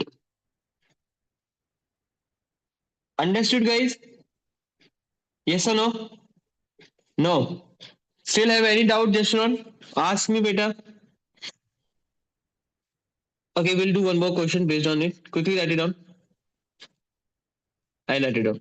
Speaker 1: Understood, guys? Yes or no? No. Still have any doubt, Jashron? Ask me, beta. Okay, we'll do one more question based on it. Quickly write it down. I write it down.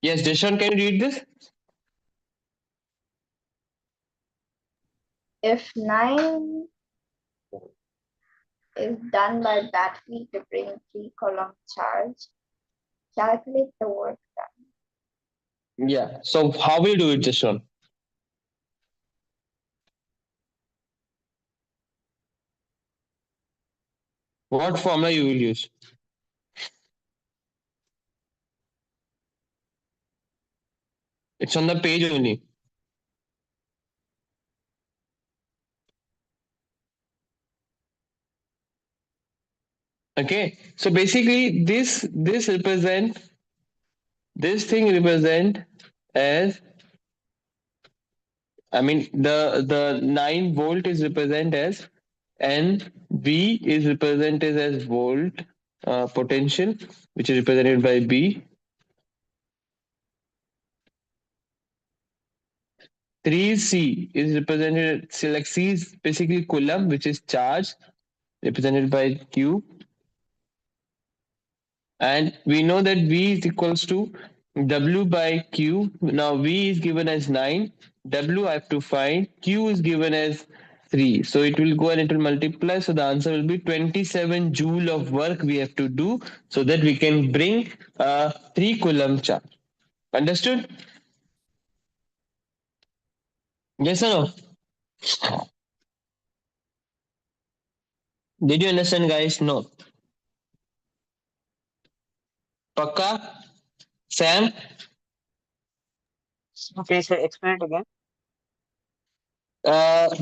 Speaker 1: Yes, Jashron, can you read this?
Speaker 6: If 9 is done by battery to bring 3 coulomb charge, calculate the work done.
Speaker 1: Yeah. So how will you do it, Jashron? What formula you will use? It's on the page only. Okay. So basically, this thing represent as, I mean, the 9 volt is represent as, and V is represented as volt potential, which is represented by B. 3C is represented, like C is basically coulomb, which is charge, represented by Q. And we know that V is equals to W by Q. Now V is given as 9. W I have to find. Q is given as 3. So it will go and it will multiply. So the answer will be 27 joule of work we have to do so that we can bring a 3 coulomb charge. Understood? Yes or no? Did you understand, guys? No. Pakka? Sam?
Speaker 3: Okay, so explain it again.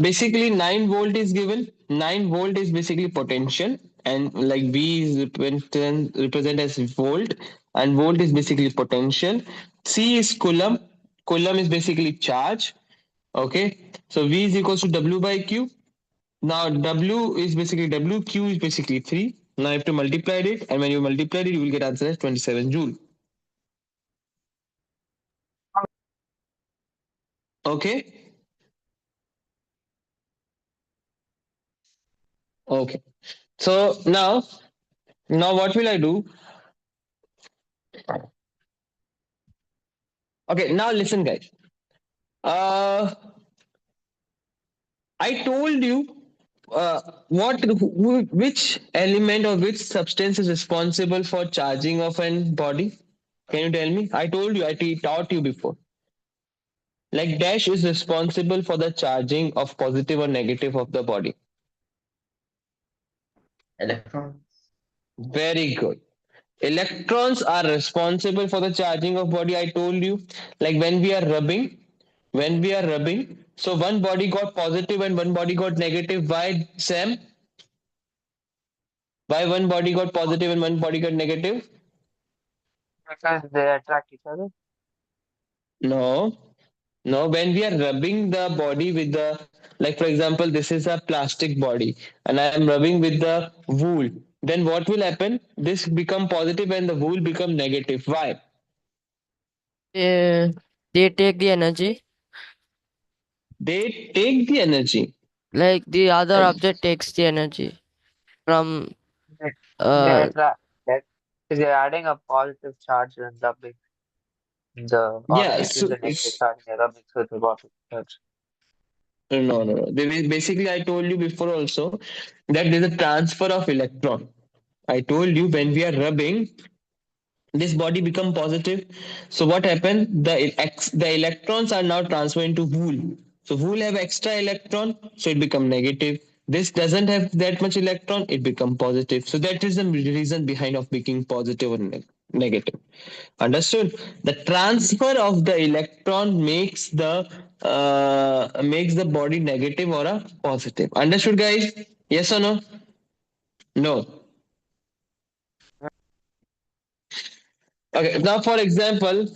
Speaker 1: Basically 9 volt is given. 9 volt is basically potential, and like V is represent as volt, and volt is basically potential. C is coulomb. Coulomb is basically charge. Okay, so V is equals to W by Q. Now W is basically W, Q is basically 3. Now you have to multiply it, and when you multiply it, you will get answer as 27 joule. Okay. Okay. So now what will I do? Okay, now listen, guys. Uh, I told you which element or which substance is responsible for charging of an body. Can you tell me? I told you. Taught you before. Like dash is responsible for the charging of positive or negative of the body.
Speaker 4: Electrons.
Speaker 1: Very good. Electrons are responsible for the charging of body. I told you, like when we are rubbing, so one body got positive and one body got negative. Why, Sam? Why one body got positive and one body got negative?
Speaker 3: because they attract each other.
Speaker 1: No, no. When we are rubbing the body with the, like for example, this is a plastic body, and I am rubbing with the wool. Then what will happen? This become positive and the wool become negative. Why?
Speaker 5: They, they take the energy,
Speaker 1: They take the energy.
Speaker 5: like the other
Speaker 1: And
Speaker 5: object takes the energy from
Speaker 3: They, they
Speaker 5: uh
Speaker 3: attract that because they're adding a positive charge and rubbing the
Speaker 1: yeah,
Speaker 3: object with
Speaker 1: so
Speaker 3: the negative
Speaker 1: it's
Speaker 3: charge and they're rubbing with the positive charge.
Speaker 1: no, no, no. Basically, I told you before also that there's a transfer of electron. I told you when we are rubbing, this body become positive. So what happened? The electrons are now transferred into wool. So wool have extra electron, so it become negative. This doesn't have that much electron, it become positive. So that is the reason behind of being positive or negative. Understood? The transfer of the electron makes the body negative or a positive. Understood, guys? Yes or no? No. Okay. Now, for example,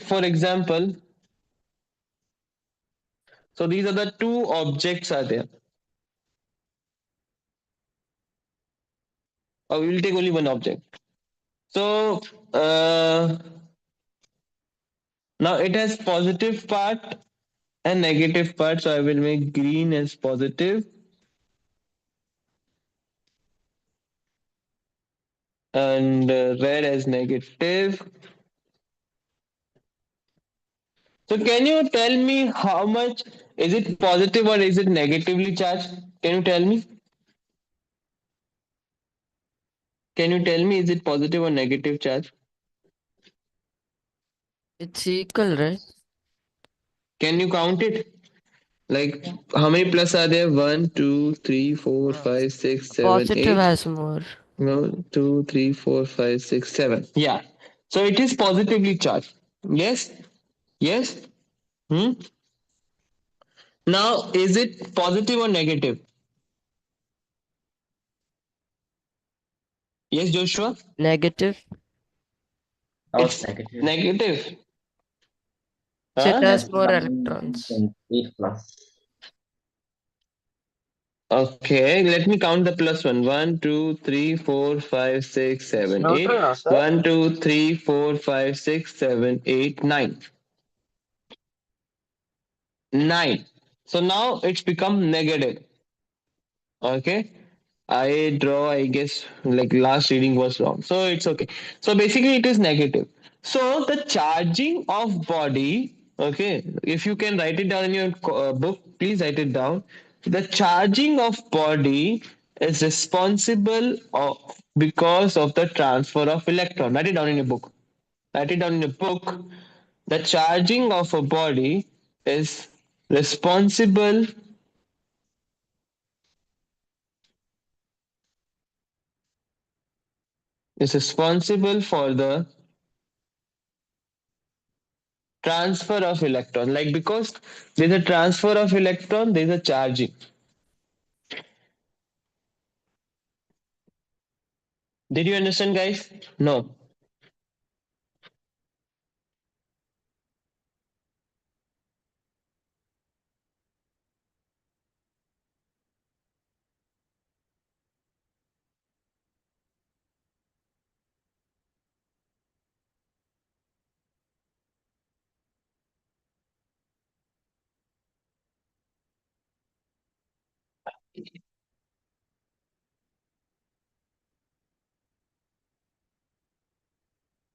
Speaker 1: so these are the two objects are there. We will take only one object. So now it has positive part and negative part. So I will make green as positive and red as negative. So can you tell me how much is it positive or is it negatively charged? Can you tell me? Can you tell me is it positive or negative charge?
Speaker 5: it's equal, right?
Speaker 1: Can you count it? Like how many plus are there? One, two, three, four, five, six, seven,
Speaker 5: Positive
Speaker 1: eight.
Speaker 5: has more.
Speaker 1: 1, 2, 3, 4, 5, 6, 7. Yeah. So it is positively charged. Yes? Yes? Hmm? Now, is it positive or negative? Yes, Joshua?
Speaker 5: Negative.
Speaker 4: Now it's
Speaker 1: It's
Speaker 4: negative.
Speaker 1: negative.
Speaker 5: So it
Speaker 1: Huh?
Speaker 5: has
Speaker 4: Yes,
Speaker 5: more electrons.
Speaker 4: 9.8 plus.
Speaker 1: Okay, let me count the plus one. 1, 2, 3, 4, 5, 6,
Speaker 3: It's
Speaker 1: 7,
Speaker 3: neutral
Speaker 1: 8.
Speaker 3: now, sir.
Speaker 1: 1, 2, 3, 4, 5, 6, 7, 8, 9. So now it's become negative. Okay. I draw, I guess, like last reading was wrong. So it's okay. So basically, it is negative. So the charging of body, okay, if you can write it down in your book, please write it down. The charging of body is responsible because of the transfer of electron. Write it down in your book. Write it down in your book. The charging of a body is responsible for the transfer of electron, like because there's a transfer of electron, there's a charging. Did you understand, guys? No.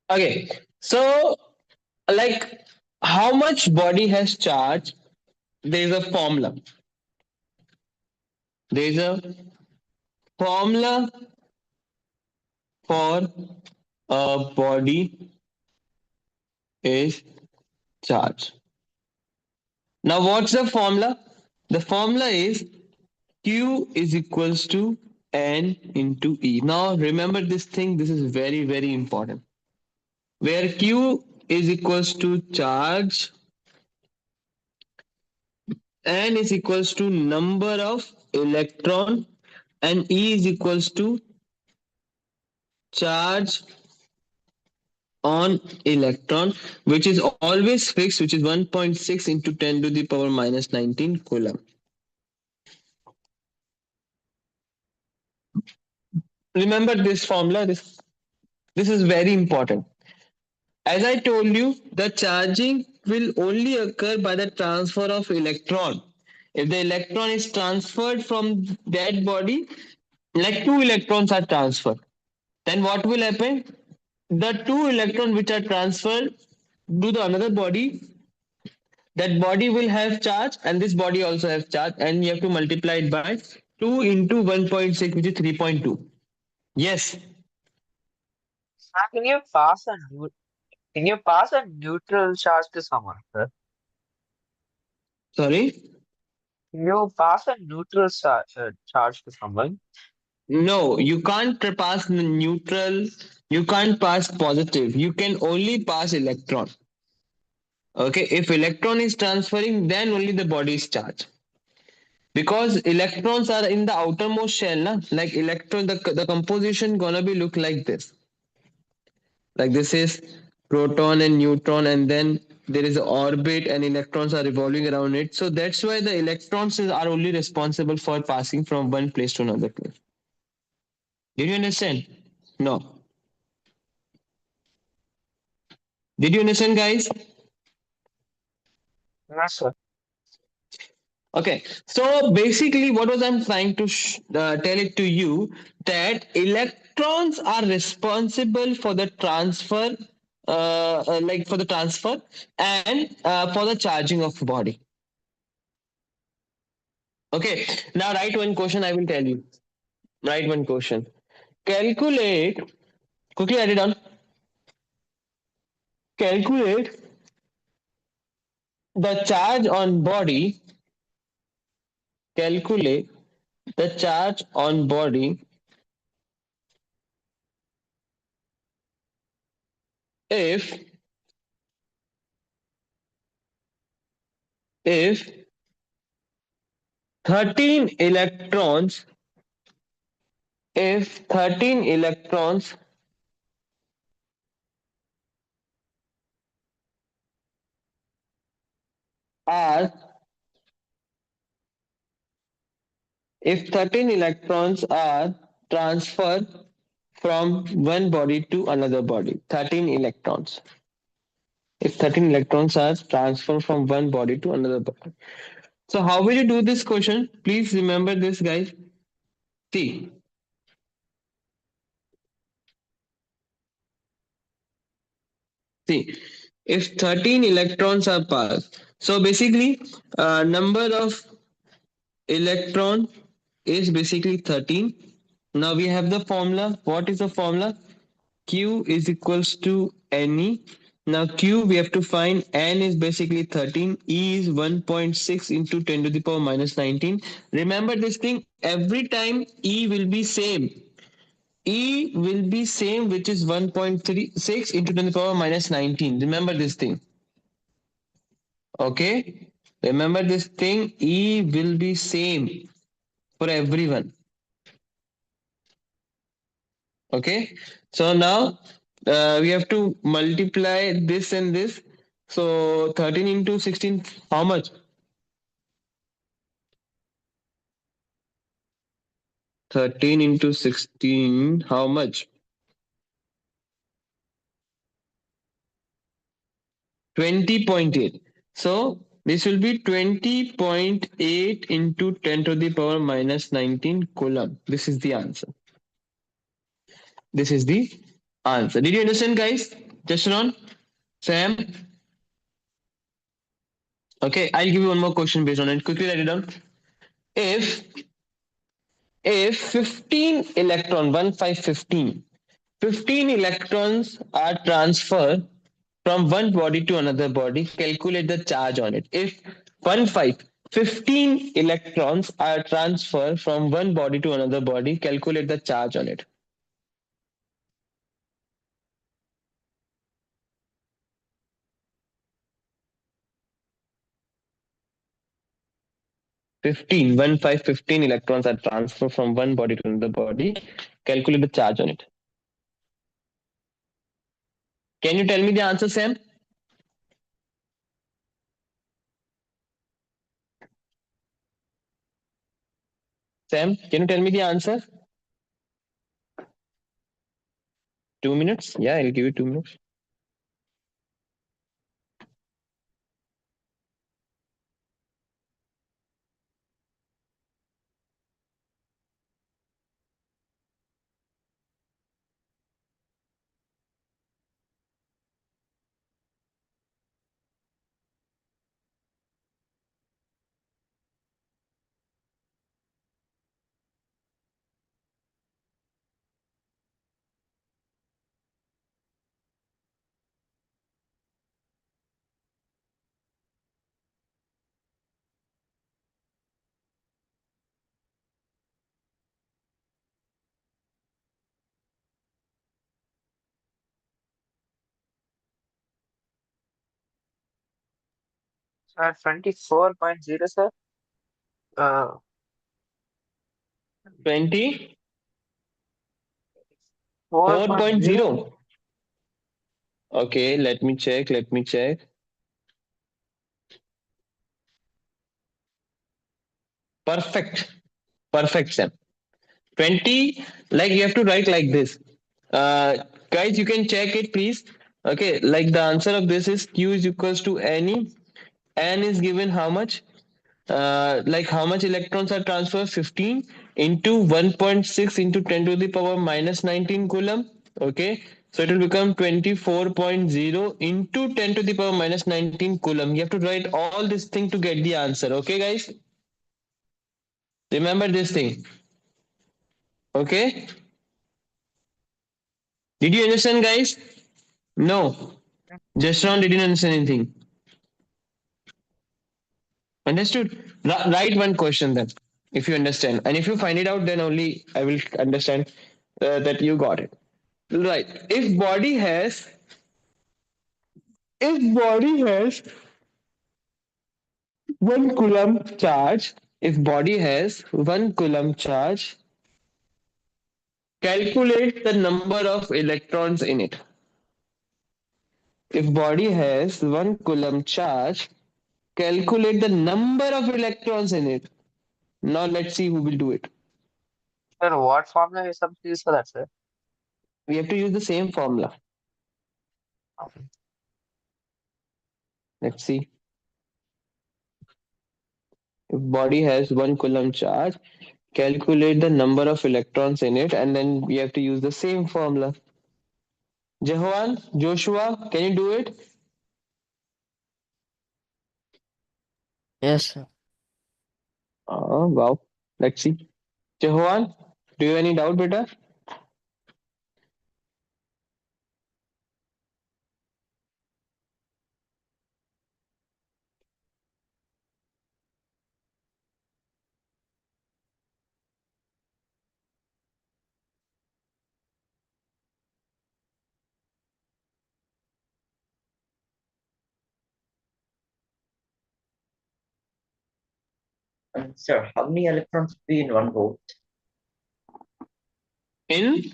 Speaker 1: Okay, so like how much body has charge, there's a formula. There's a formula for a body is charge. Now, what's the formula? The formula is Q is equals to N into E. Now, remember this thing. This is very, very important. Where Q is equals to charge, N is equals to number of electron, and E is equals to charge on electron, which is always fixed, which is 1.6 into 10 to the power minus 19 coulomb. Remember this formula. This is very important. As I told you, the charging will only occur by the transfer of electron. If the electron is transferred from that body, like two electrons are transferred, then what will happen? The two electrons which are transferred to the another body, that body will have charge and this body also have charge, and you have to multiply it by 2 into 1.6, which is 3.2. Yes.
Speaker 3: Sir, can you pass a neutral charge to someone, sir?
Speaker 1: Sorry.
Speaker 3: Can you pass a neutral charge to someone?
Speaker 1: No, you can't pass neutral. You can't pass positive. You can only pass electron. Okay, if electron is transferring, then only the body is charged. Because electrons are in the outermost shell, na? Like electron, the composition gonna be look like this. Like this is proton and neutron, and then there is an orbit, and electrons are revolving around it. So that's why the electrons are only responsible for passing from one place to another place. Did you understand? No. Did you understand, guys?
Speaker 3: Yes, sir.
Speaker 1: Okay, so basically, what was I'm trying to tell it to you, that electrons are responsible for the transfer, like for the transfer and for the charging of body. Okay, now write one question. I will tell you. Write one question. Calculate. Quickly write it down. Calculate the charge on body. Calculate the charge on body if if 13 electrons if 13 electrons are if 13 electrons are transferred from one body to another body, 13 electrons, if 13 electrons are transferred from one body to another body. So how will you do this question? Please remember this, guys. See, see, if 13 electrons are passed, so basically number of electron is basically 13. Now we have the formula. What is the formula? Q is equals to Ne. Now Q we have to find. N is basically 13. E is 1.6 into 10 to the power minus 19. Remember this thing. Every time E will be same. E will be same, which is 1.36 into 10 to the power minus 19. Remember this thing. Okay. Remember this thing. E will be same for everyone. Okay, so now we have to multiply this and this. So 13 into 16, how much? 13 into 16, how much? 20.8. So this will be 20.8 into 10 to the power minus 19 coulomb. This is the answer. This is the answer. Did you understand, guys? Jasharon, Sam? Okay, I'll give you one more question based on it. Quickly write it down. If if 15 electron 15 electrons are transferred from one body to another body, calculate the charge on it. If One five. 15 electrons are transferred from one body to another body. Calculate the charge on it. 15, 1, 5, 15 electrons are transferred from one body to another body. Calculate the charge on it. Can you tell me the answer, Sam? Sam, can you tell me the answer? 2 minutes? Yeah, I'll give you 2 minutes.
Speaker 3: Sir, 24.0, sir. Uh,
Speaker 1: 24.0.
Speaker 3: 4.0.
Speaker 1: Okay, let me check. Let me check. Perfect. Perfect, Sam. 20, like you have to write like this. Guys, you can check it, please. Okay, like the answer of this is Q is equals to NE. N is given how much? Like how much electrons are transferred? 15 into 1.6 into 10 to the power minus 19 coulomb. Okay, so it will become 24.0 into 10 to the power minus 19 coulomb. You have to write all this thing to get the answer. Okay, guys, remember this thing. Okay, did you understand, guys? No, just round didn't understand anything. Understood? Write one question then, if you understand, and if you find it out, then only I will understand that you got it. Right. If body has 1 coulomb charge, calculate the number of electrons in it. If body has 1 coulomb charge, calculate the number of electrons in it. Now let's see who will do it.
Speaker 3: Sir, what formula is supposed to use for that, sir?
Speaker 1: We have to use the same formula.
Speaker 3: Okay.
Speaker 1: Let's see. If body has 1 coulomb charge, calculate the number of electrons in it, and then we have to use the same formula. Jehoan, Joshua, can you do it?
Speaker 5: Yes, sir.
Speaker 1: Oh, wow. Let's see. Jehoan, do you have any doubt, beta?
Speaker 4: Sir, how many electrons would be in 1 volt?
Speaker 1: In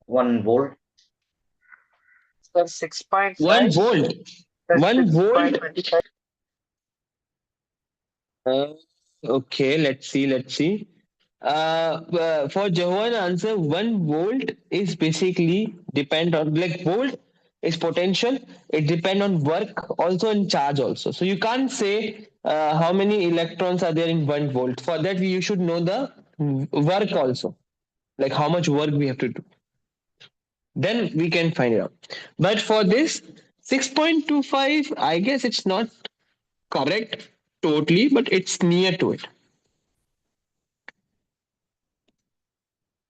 Speaker 4: 1 volt?
Speaker 3: Sir,
Speaker 1: 1
Speaker 3: 6.5
Speaker 1: volt.
Speaker 3: plus
Speaker 1: 1 volt.
Speaker 3: 6.25.
Speaker 1: Uh, okay, let's see. Let's see. For Jehoan answer, 1 volt is basically depend on, like, volt is potential. It depend on work also and charge also. So you can't say how many electrons are there in 1 volt. For that, you should know the work also, like how much work we have to do. Then we can find it out. But for this 6.25, I guess it's not correct totally, but it's near to it.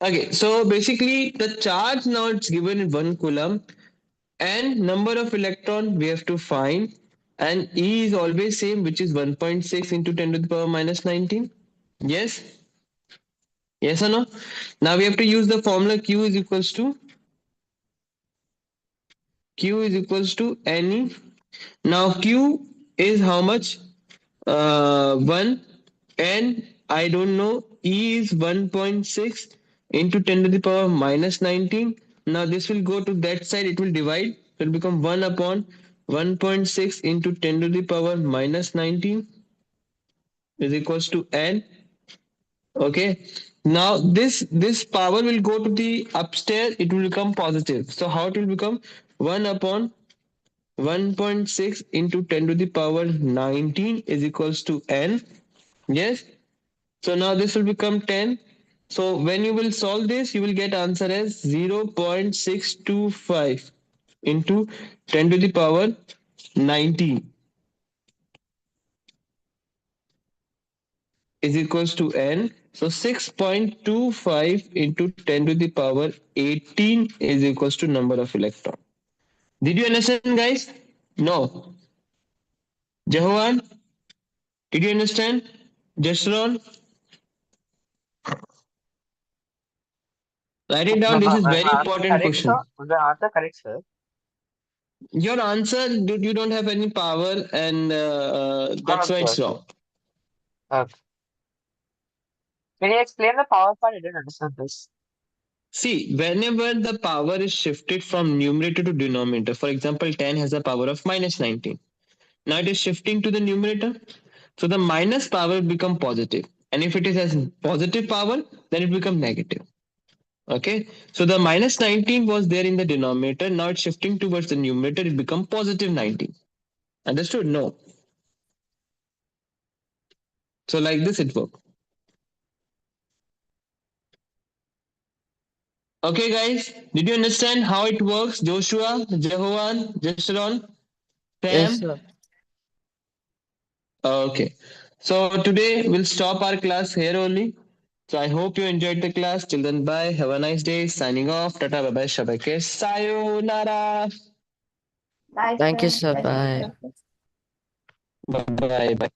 Speaker 1: Okay, so basically the charge now it's given in 1 coulomb and number of electron we have to find. And E is always same, which is 1.6 into 10 to the power minus 19. Yes? Yes or no? Now we have to use the formula Q is equals to NE. Now Q is how much? 1, and I don't know. E is 1.6 into 10 to the power minus 19. Now this will go to that side, it will divide. It will become 1 upon 1.6 into 10 to the power minus 19 is equals to N. Okay. Now this power will go to the upstairs, it will become positive. So how it will become? 1 upon 1.6 into 10 to the power 19 is equals to N. Yes. So now this will become 10. So when you will solve this, you will get answer as 0.625 into 10 to the power 19 is equals to N. So 6.25 into 10 to the power 18 is equals to number of electron. Did you understand, guys? No. Jahovan, did you understand? Jasron, write it down. This is very important
Speaker 3: Correct, sir.
Speaker 1: question.
Speaker 3: The answer correct, sir.
Speaker 1: Your answer, you don't have any power, and that's why
Speaker 3: Okay,
Speaker 1: it's
Speaker 3: okay.
Speaker 1: wrong.
Speaker 3: Okay. Can you explain the power part? I didn't understand this.
Speaker 1: See, whenever the power is shifted from numerator to denominator, for example, 10 has a power of minus 19. Now it is shifting to the numerator. So the minus power will become positive. And if it is as positive power, then it becomes negative. Okay. So the minus 19 was there in the denominator. Now it's shifting towards the numerator. It becomes positive 19. Understood? No. So like this it works. Okay, guys. Did you understand how it works? Joshua, Jehovan, Jeshron,
Speaker 5: Yes,
Speaker 1: Sam?
Speaker 5: sir.
Speaker 1: Okay. So today we'll stop our class here only. So I hope you enjoyed the class. Till then, bye. Have a nice day. Signing off. Tata bye bye. Shabake. Sayonara.
Speaker 6: Bye,
Speaker 5: Thank you,
Speaker 6: sir.
Speaker 5: sir.
Speaker 6: Bye,
Speaker 5: Bye.
Speaker 6: teacher.
Speaker 1: Bye bye. Bye.